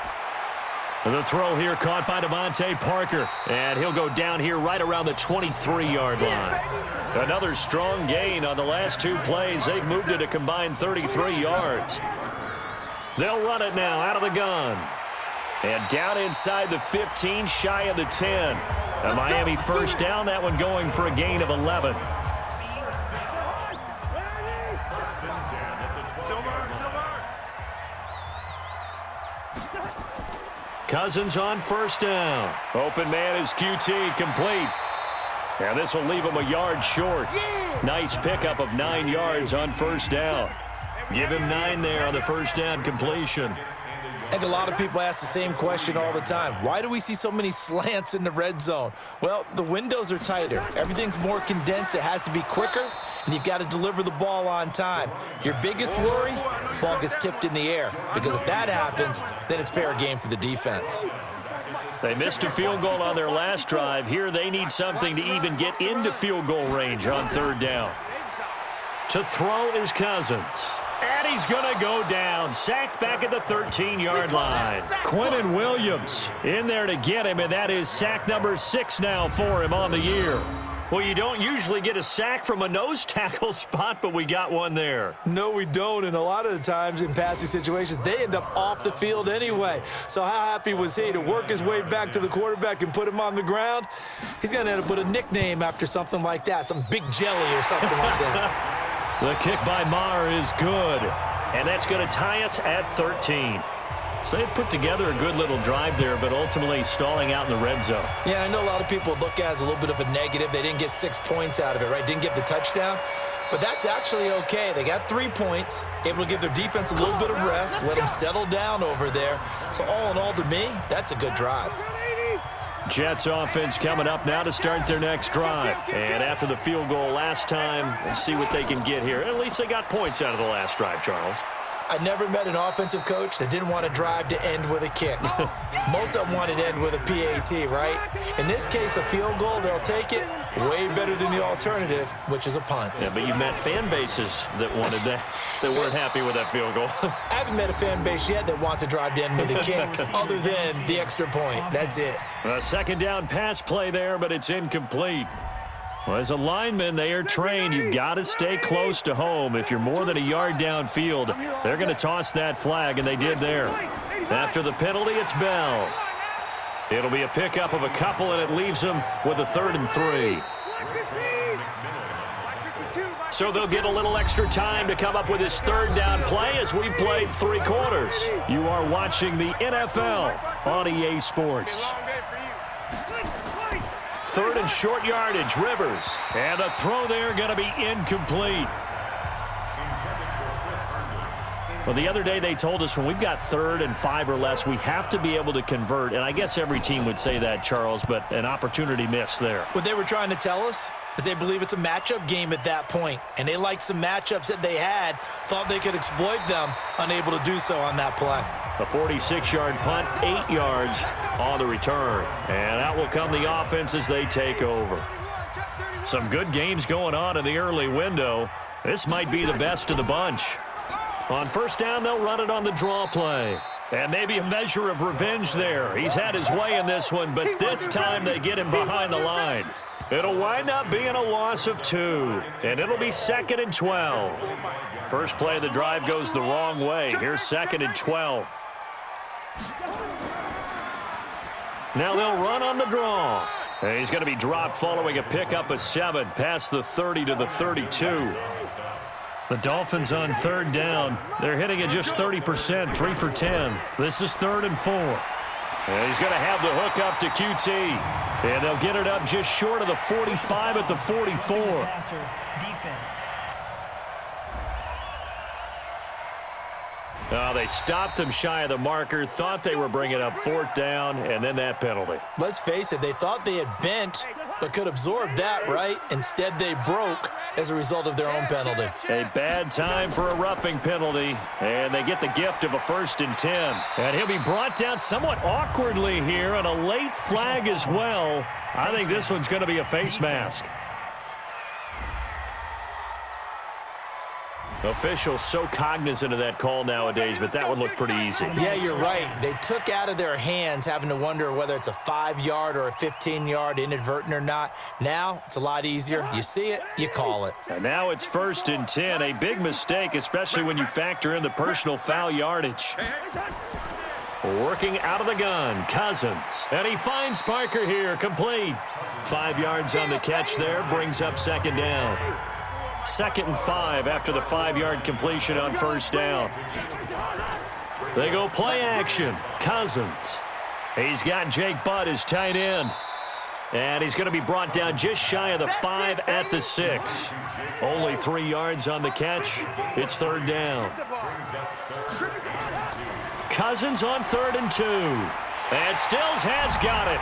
The throw here caught by Devontae Parker. And he'll go down here right around the 23-yard line. Another strong gain on the last 2 plays. They've moved it a combined 33 yards. They'll run it now out of the gun. And down inside the 15, shy of the 10. A Miami 1st down, that one going for a gain of 11. Cousins on 1st down. Open man is QT, complete. And this will leave him a yard short. Nice pickup of 9 yards on 1st down. Give him 9 there on the 1st down completion. I think a lot of people ask the same question all the time. Why do we see so many slants in the red zone? Well, the windows are tighter. Everything's more condensed. It has to be quicker, and you've got to deliver the ball on time. Your biggest worry, ball gets tipped in the air, because if that happens, then it's fair game for the defense. They missed a field goal on their last drive. Here they need something to even get into field goal range on 3rd down. To throw is Cousins. And he's going to go down. Sacked back at the 13-yard line. Quentin Williams in there to get him, and that is sack number 6 now for him on the year. Well, you don't usually get a sack from a nose tackle spot, but we got one there. No, we don't, and a lot of the times in passing situations, they end up off the field anyway. So how happy was he to work his way back to the quarterback and put him on the ground? He's going to end up with a nickname after something like that, some Big Jelly or something like that. The kick by Maher is good, and that's going to tie us at 13. So they put together a good little drive there, but ultimately stalling out in the red zone. Yeah, I know a lot of people look at it as a little bit of a negative. They didn't get 6 points out of it, right? Didn't get the touchdown. But that's actually okay. They got 3 points, able to give their defense a little bit of rest, let them settle down over there. So all in all, to me, that's a good drive. Jets offense coming up now to start their next drive. And after the field goal last time, let's see what they can get here. At least they got points out of the last drive, Charles. I never met an offensive coach that didn't want to drive to end with a kick. Most of them wanted to end with a PAT, right? In this case, a field goal, they'll take it. Way better than the alternative, which is a punt. Yeah, but you met fan bases that wanted that, that weren't happy with that field goal. I haven't met a fan base yet that wants to drive to end with a kick, other than the extra point. That's it. A second down pass play there, but it's incomplete. Well, as a lineman, they are trained. You've got to stay close to home. If you're more than a yard downfield, they're going to toss that flag, and they did there. After the penalty, it's Bell. It'll be a pickup of a couple, and it leaves them with a 3rd and 3. So they'll get a little extra time to come up with his 3rd down play as we played 3 quarters. You are watching the NFL on EA Sports. 3rd and short yardage, Rivers. And the throw there going to be incomplete. Well, the other day they told us when we've got 3rd and 5 or less, we have to be able to convert. And I guess every team would say that, Charles, but an opportunity missed there. What they were trying to tell us is they believe it's a matchup game at that point, and they liked some matchups that they had, thought they could exploit them, unable to do so on that play. A 46-yard punt, 8 yards on the return. And out will come the offense as they take over. Some good games going on in the early window. This might be the best of the bunch. On 1st down, they'll run it on the draw play. And maybe a measure of revenge there. He's had his way in this one, but this time they get him behind the line. It'll wind up being a loss of 2, and it'll be 2nd and 12. First play of the drive goes the wrong way. Here's 2nd and 12. Now they'll run on the draw. And he's going to be dropped following a pickup of 7 past the 30 to the 32. The Dolphins on 3rd down. They're hitting at just 30%, 3 for 10. This is 3rd and 4. And he's going to have the hook up to QT. And they'll get it up just short of the 45 at the 44. Passer defense. They stopped him shy of the marker, thought they were bringing up 4th down, and then that penalty. Let's face it, they thought they had bent, but could absorb that, right? Instead, they broke as a result of their own penalty. A bad time for a roughing penalty, and they get the gift of a 1st and 10. And he'll be brought down somewhat awkwardly here, and a late flag as well. I think this one's going to be a face mask. Officials so cognizant of that call nowadays, but that one looked pretty easy. Yeah, you're right. They took out of their hands having to wonder whether it's a 5-yard or a 15-yard, inadvertent or not. Now, it's a lot easier. You see it, you call it. And now it's 1st and 10. A big mistake, especially when you factor in the personal foul yardage. Working out of the gun, Cousins. And he finds Parker here, complete. 5 yards on the catch there, brings up 2nd down. 2nd and 5 after the 5-yard completion on 1st down. They go play action. Cousins. He's got Jake Butt as tight end. And he's going to be brought down just shy of the 5 at the 6. Only 3 yards on the catch. It's 3rd down. Cousins on 3rd and 2. And Stills has got it.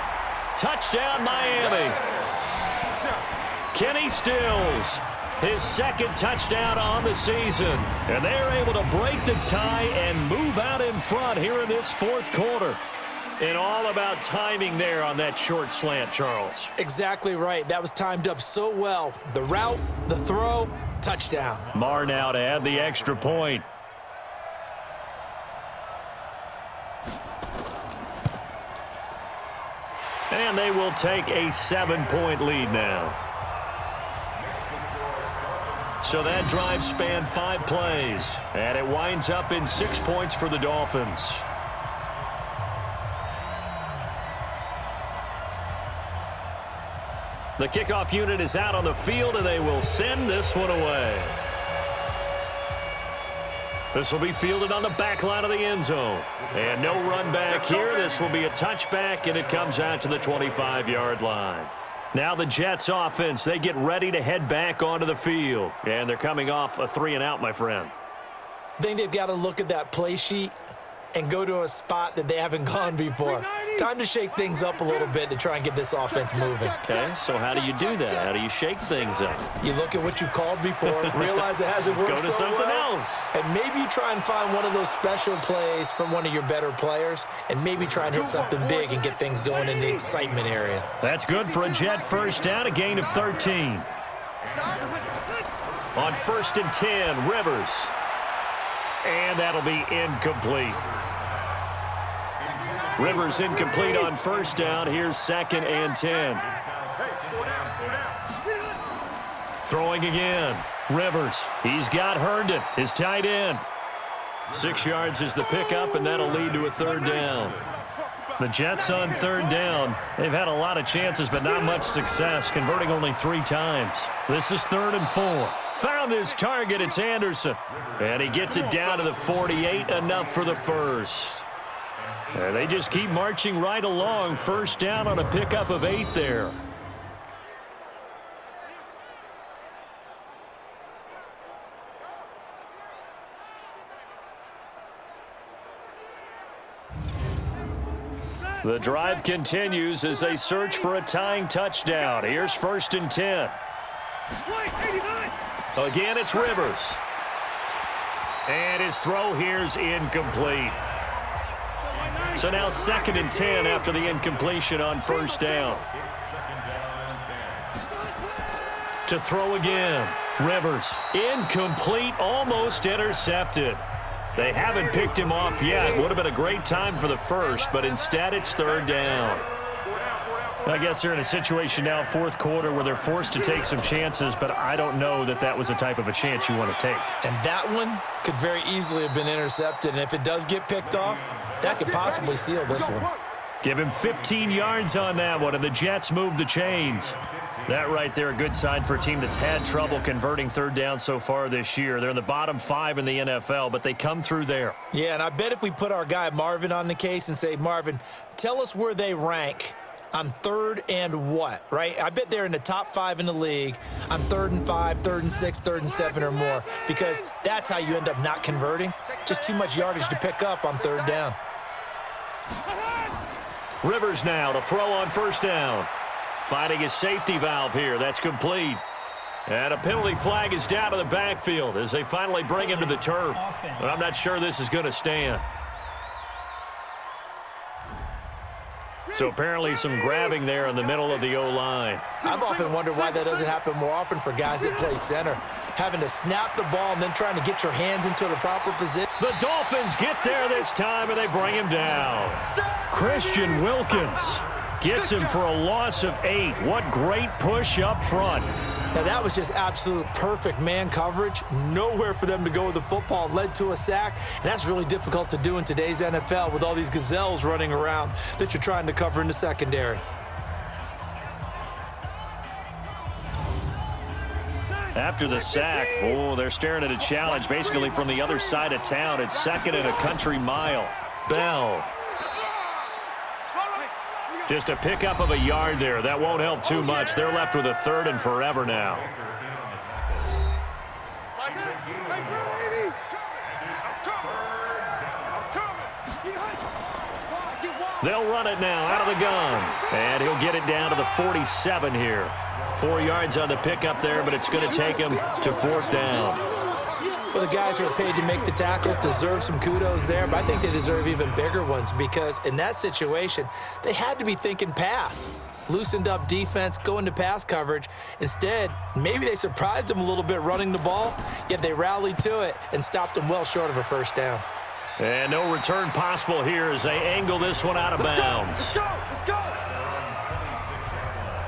Touchdown, Miami. Kenny Stills. His 2nd touchdown on the season. And they're able to break the tie and move out in front here in this 4th quarter. And all about timing there on that short slant, Charles. Exactly right. That was timed up so well. The route, the throw, touchdown. Marr now to add the extra point. And they will take a 7-point lead now. So that drive spanned 5 plays, and it winds up in 6 points for the Dolphins. The kickoff unit is out on the field, and they will send this one away. This will be fielded on the back line of the end zone. And no run back here. This will be a touchback, and it comes out to the 25-yard line. Now the Jets offense, they get ready to head back onto the field. And they're coming off a 3-and-out, my friend. I think they've got to look at that play sheet and go to a spot that they haven't gone before. Time to shake things up a little bit to try and get this offense moving. Okay, so how do you do that? How do you shake things up? You look at what you've called before, realize it hasn't worked Go to so something well, else. and maybe you try and find one of those special plays from one of your better players, and maybe try and hit something big and get things going in the excitement area. That's good for a Jet 1st down, a gain of 13. On 1st and 10, Rivers. And that'll be incomplete. Rivers incomplete on 1st down. Here's 2nd and 10. Throwing again. Rivers. He's got Herndon, his tight end. 6 yards is the pickup, and that'll lead to a third down. The Jets on third down. They've had a lot of chances, but not much success, converting only 3 times. This is 3rd and 4. Found his target. It's Anderson. And he gets it down to the 48, enough for the first. And they just keep marching right along. First down on a pickup of 8 there. The drive continues as they search for a tying touchdown. Here's 1st and 10. Again, it's Rivers. And his throw here's incomplete. So now 2nd and 10 after the incompletion on first down. To throw again. Rivers. Incomplete, almost intercepted. They haven't picked him off yet. Would have been a great time for the first, but instead it's 3rd down. I guess they're in a situation now, 4th quarter, where they're forced to take some chances, but I don't know that that was a type of a chance you want to take. And that one could very easily have been intercepted, and if it does get picked off, that could possibly seal this one. Give him 15 yards on that one, and the Jets move the chains. That right there, a good sign for a team that's had trouble converting 3rd down so far this year. They're in the bottom 5 in the NFL, but they come through there. Yeah, and I bet if we put our guy Marvin on the case and say, Marvin, tell us where they rank on 3rd and what, right? I bet they're in the top 5 in the league on 3rd and 5, 3rd and 6, 3rd and 7 or more, because that's how you end up not converting. Just too much yardage to pick up on 3rd down. Rivers now to throw on first down. Finding his safety valve here. That's complete. And a penalty flag is down to the backfield as they finally bring him to the turf. But I'm not sure this is going to stand. So apparently some grabbing there in the middle of the O-line. I've often wondered why that doesn't happen more often for guys that play center. Having to snap the ball and then trying to get your hands into the proper position. The Dolphins get there this time, and they bring him down. Christian Wilkins gets him for a loss of 8. What great push up front. Now, that was just absolute perfect man coverage. Nowhere for them to go with the football. Led to a sack, and that's really difficult to do in today's NFL with all these gazelles running around that you're trying to cover in the secondary. After the sack, they're staring at a challenge basically from the other side of town. It's 2nd and a country mile. Bell. Just a pickup of a yard there. That won't help too much. They're left with a 3rd and forever now. They'll run it now out of the gun. And he'll get it down to the 47 here. 4 yards on the pickup there, but it's going to take him to 4th down. Well, the guys who are paid to make the tackles deserve some kudos there, but I think they deserve even bigger ones because in that situation, they had to be thinking pass. Loosened up defense, going to pass coverage. Instead, maybe they surprised them a little bit running the ball, yet they rallied to it and stopped them well short of a first down. And no return possible here as they angle this one out of bounds.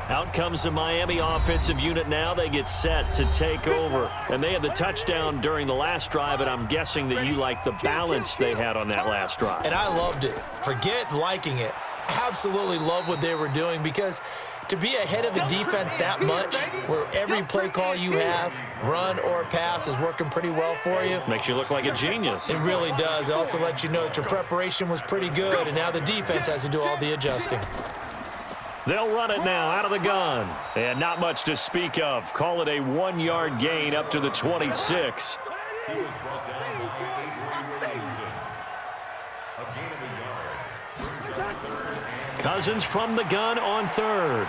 Out comes the Miami offensive unit now. They get set to take over. And they had the touchdown during the last drive, and I'm guessing that you like the balance they had on that last drive. And I loved it. Forget liking it. Absolutely love what they were doing because to be ahead of a defense that much, where every play call you have, run or pass, is working pretty well for you. Makes you look like a genius. It really does. It also lets you know that your preparation was pretty good, and now the defense has to do all the adjusting. They'll run it now out of the gun. And not much to speak of. Call it a 1-yard gain up to the 26. Cousins from the gun on 3rd.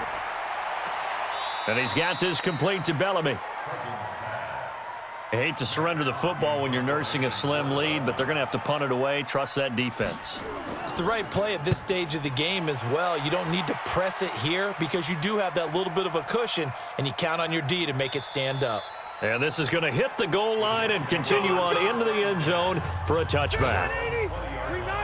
And he's got this complete to Bellamy. I hate to surrender the football when you're nursing a slim lead, but they're going to have to punt it away. Trust that defense. It's the right play at this stage of the game as well. You don't need to press it here because you do have that little bit of a cushion, and you count on your D to make it stand up. And this is going to hit the goal line and continue on into the end zone for a touchback.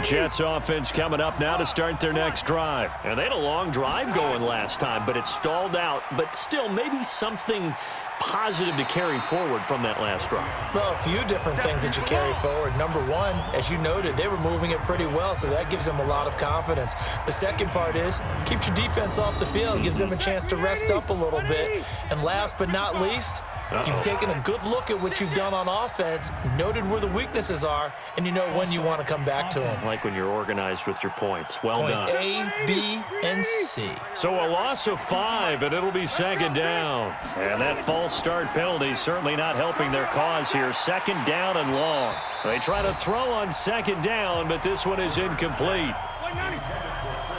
Jets offense coming up now to start their next drive. And they had a long drive going last time, but it stalled out. But still, maybe something positive to carry forward from that last drive? Well, a few different things that you carry forward. Number one, as you noted, they were moving it pretty well, so that gives them a lot of confidence. The second part is keeps your defense off the field, gives them a chance to rest up a little bit. And last but not least, you've taken a good look at what you've done on offense, noted where the weaknesses are, and you know when you want to come back to them. Like when you're organized with your points. Well done. Point A, B, and C. So a loss of 5, and it'll be second down. And that false start penalty certainly not helping their cause here. Second down and long. They try to throw on second down, but this one is incomplete.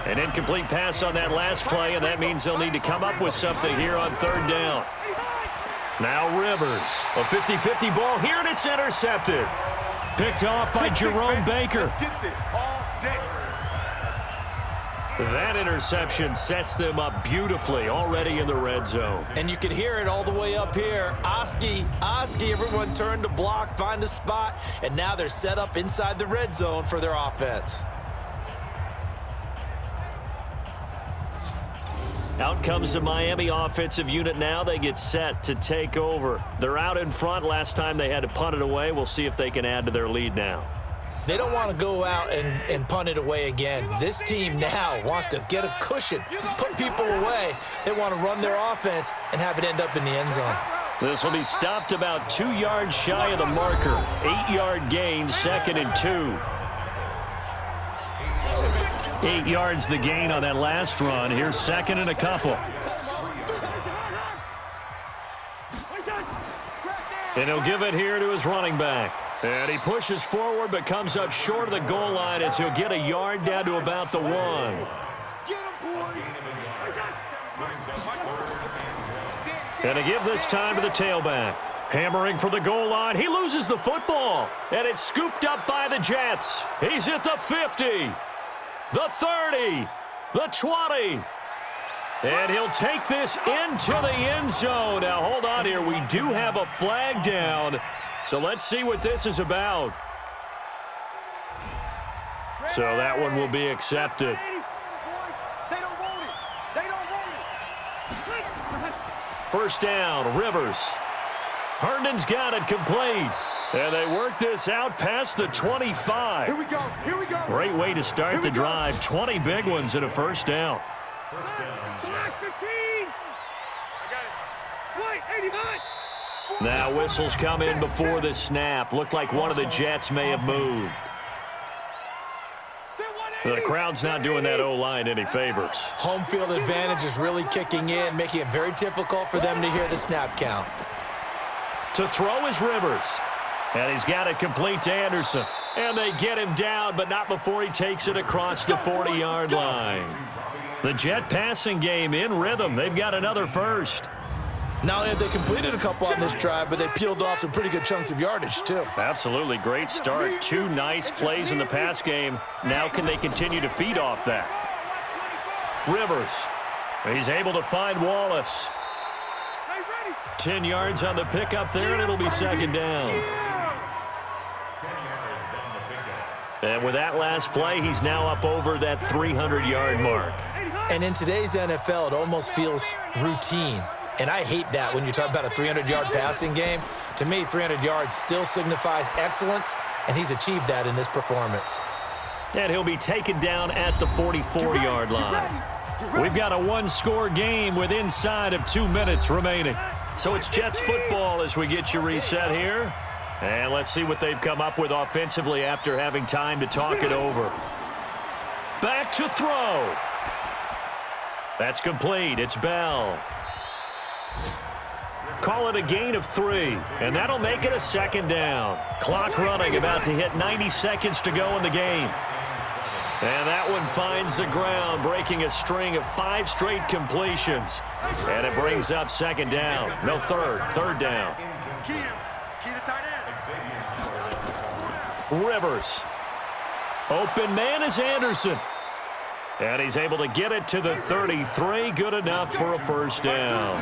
An incomplete pass on that last play, and that means they'll need to come up with something here on third down. Now Rivers, a 50-50 ball here, and it's intercepted. Picked off by Jerome Baker. That interception sets them up beautifully already in the red zone. And you could hear it all the way up here. Oski, everyone turned to block, find a spot, and now they're set up inside the red zone for their offense. Out comes the Miami offensive unit now. They get set to take over. They're out in front. Last time they had to punt it away. We'll see if they can add to their lead now. They don't want to go out and punt it away again. This team now wants to get a cushion, put people away. They want to run their offense and have it end up in the end zone. This will be stopped about 2 yards shy of the marker. 8-yard gain, 2nd and 2. 8 yards the gain on that last run. Here's 2nd and a couple. And he'll give it here to his running back. And he pushes forward but comes up short of the goal line as he'll get a yard down to about the 1. And to give this time to the tailback. Hammering for the goal line. He loses the football. And it's scooped up by the Jets. He's at the 50. The 30, the 20, and he'll take this into the end zone. Now, hold on here. We do have a flag down, so let's see what this is about. So that one will be accepted. First down, Rivers. Herndon's got it complete. And they work this out past the 25. Here we go. Here we go. Great way to start the drive. 20 big ones and a first down. Now whistles come in before the snap. Looked like one of the Jets may have moved. The crowd's not doing that O-line any favors. Home field advantage is really kicking in, making it very difficult for them to hear the snap count. To throw is Rivers. And he's got it complete to Anderson. And they get him down, but not before he takes it across the 40-yard line. The Jet passing game in rhythm. They've got another first. Not only have they completed a couple on this drive, but they peeled off some pretty good chunks of yardage, too. Absolutely. Great start. 2 nice plays in the pass game. Now can they continue to feed off that? Rivers. He's able to find Wallace. 10 yards on the pickup there, and it'll be second down. And with that last play, he's now up over that 300-yard mark. And in today's NFL, it almost feels routine. And I hate that when you talk about a 300-yard passing game. To me, 300 yards still signifies excellence, and he's achieved that in this performance. And he'll be taken down at the 44-yard line. We've got a 1-score game with inside of 2 minutes remaining. So it's Jets football as we get you reset here. And let's see what they've come up with offensively after having time to talk it over. Back to throw. That's complete. It's Bell. Call it a gain of 3, and that'll make it a second down. Clock running, about to hit 90 seconds to go in the game. And that one finds the ground, breaking a string of 5 straight completions. And it brings up second down. No, third down. Rivers. Open man is Anderson. And he's able to get it to the 33. Good enough for a first down.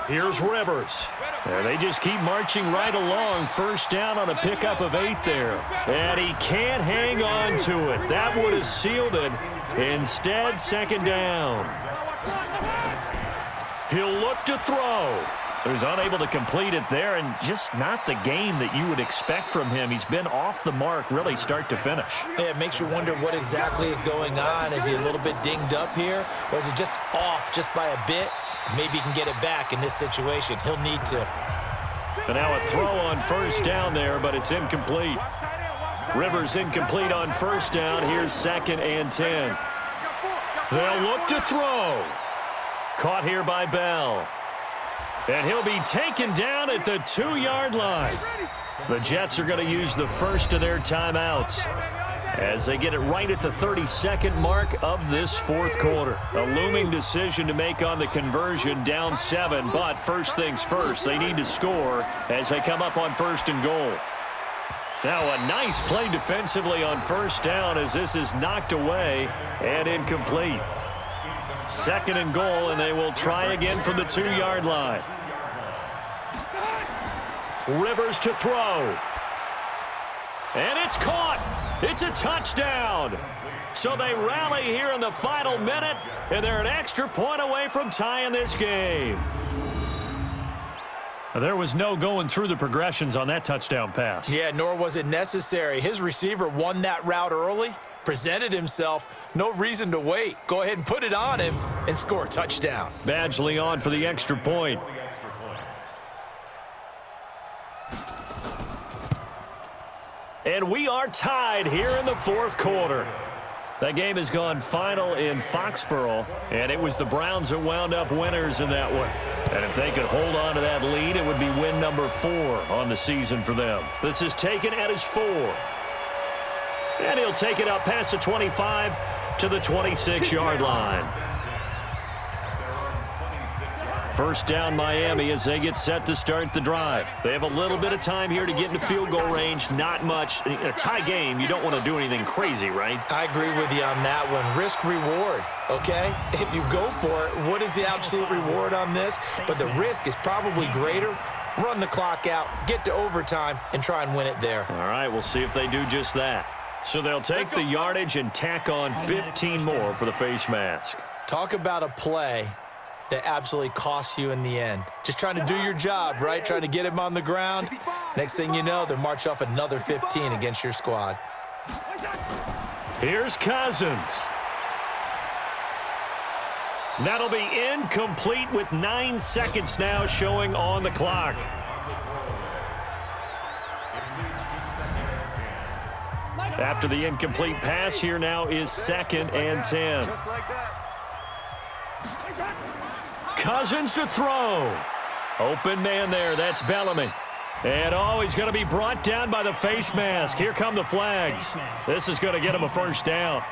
Here's Rivers. And they just keep marching right along. First down on a pickup of 8 there. And he can't hang on to it. That would have sealed it. Instead, second down. He'll look to throw. So he's unable to complete it there, and just not the game that you would expect from him. He's been off the mark really start to finish. Yeah, it makes you wonder what exactly is going on. Is he a little bit dinged up here, or is it just off just by a bit? Maybe he can get it back in this situation. He'll need to. And now a throw on first down there, but it's incomplete. Rivers incomplete on first down. Here's 2nd and 10. They'll look to throw. Caught here by Bell. And he'll be taken down at the 2-yard line. The Jets are going to use the first of their timeouts as they get it right at the 32nd mark of this 4th quarter. A looming decision to make on the conversion, down 7, but first things first, they need to score as they come up on 1st and goal. Now a nice play defensively on first down as this is knocked away and incomplete. 2nd and goal, and they will try again from the 2-yard line. Rivers to throw. And it's caught. It's a touchdown. So they rally here in the final minute, and they're an extra point away from tying this game. There was no going through the progressions on that touchdown pass. Yeah, nor was it necessary. His receiver won that route early, presented himself. No reason to wait. Go ahead and put it on him and score a touchdown. Badgley on for the extra point. And we are tied here in the 4th quarter. That game has gone final in Foxborough, and it was the Browns that wound up winners in that one. And if they could hold on to that lead, it would be win number 4 on the season for them. This is taken at his 4. And he'll take it up past the 25 to the 26-yard line. First down Miami as they get set to start the drive. They have a little bit of time here to get into field goal range. Not much. In a tie game, you don't want to do anything crazy, right? I agree with you on that one. Risk reward, okay? If you go for it, what is the absolute reward on this? But the risk is probably greater. Run the clock out, get to overtime, and try and win it there. All right, we'll see if they do just that. So they'll take the yardage and tack on 15 more for the face mask. Talk about a play that absolutely costs you in the end. Just trying to do your job, right? Trying to get him on the ground. Next thing you know, they'll march off another 15 against your squad. Here's Cousins. That'll be incomplete with 9 seconds now showing on the clock. After the incomplete pass, here now is 2nd and 10. Cousins to throw. Open man there. That's Bellamy. And he's going to be brought down by the face mask. Here come the flags. This is going to get him a first down.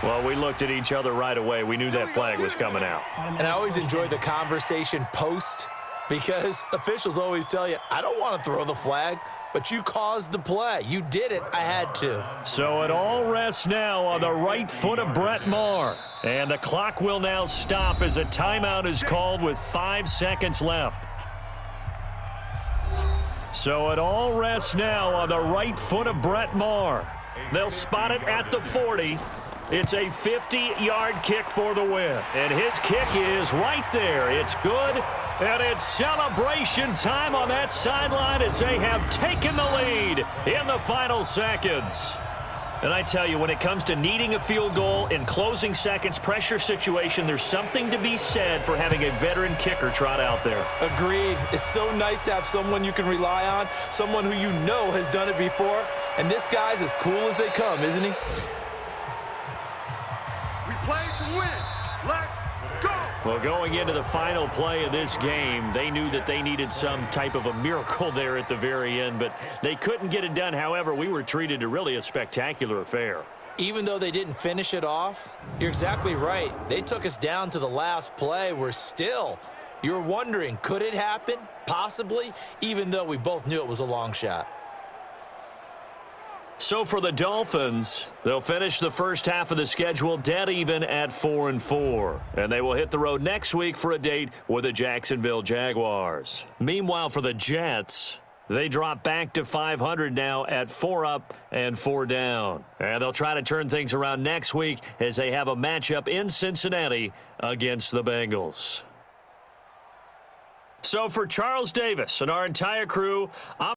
Well, we looked at each other right away. We knew that flag was coming out. And I always enjoy the conversation post because officials always tell you, I don't want to throw the flag. But you caused the play. You did it. I had to. So it all rests now on the right foot of Brett Maher. And the clock will now stop as a timeout is called with 5 seconds left. So it all rests now on the right foot of Brett Maher. They'll spot it at the 40. It's a 50-yard kick for the win. And his kick is right there. It's good. And it's celebration time on that sideline as they have taken the lead in the final seconds. And I tell you, when it comes to needing a field goal in closing seconds, pressure situation, there's something to be said for having a veteran kicker trot out there. Agreed. It's so nice to have someone you can rely on, someone who you know has done it before. And this guy's as cool as they come, isn't he? We play to win. Let's go. Well, going into the final play of this game, they knew that they needed some type of a miracle there at the very end, but they couldn't get it done. However, we were treated to really a spectacular affair. Even though they didn't finish it off, you're exactly right. They took us down to the last play. We're still, you're wondering, could it happen? Possibly, even though we both knew it was a long shot. So for the Dolphins, they'll finish the first half of the schedule dead even at 4-4. And they will hit the road next week for a date with the Jacksonville Jaguars. Meanwhile, for the Jets, They drop back to 500 now at 4 up and 4 down. And they'll try to turn things around next week as they have a matchup in Cincinnati against the Bengals. So for Charles Davis and our entire crew, I'm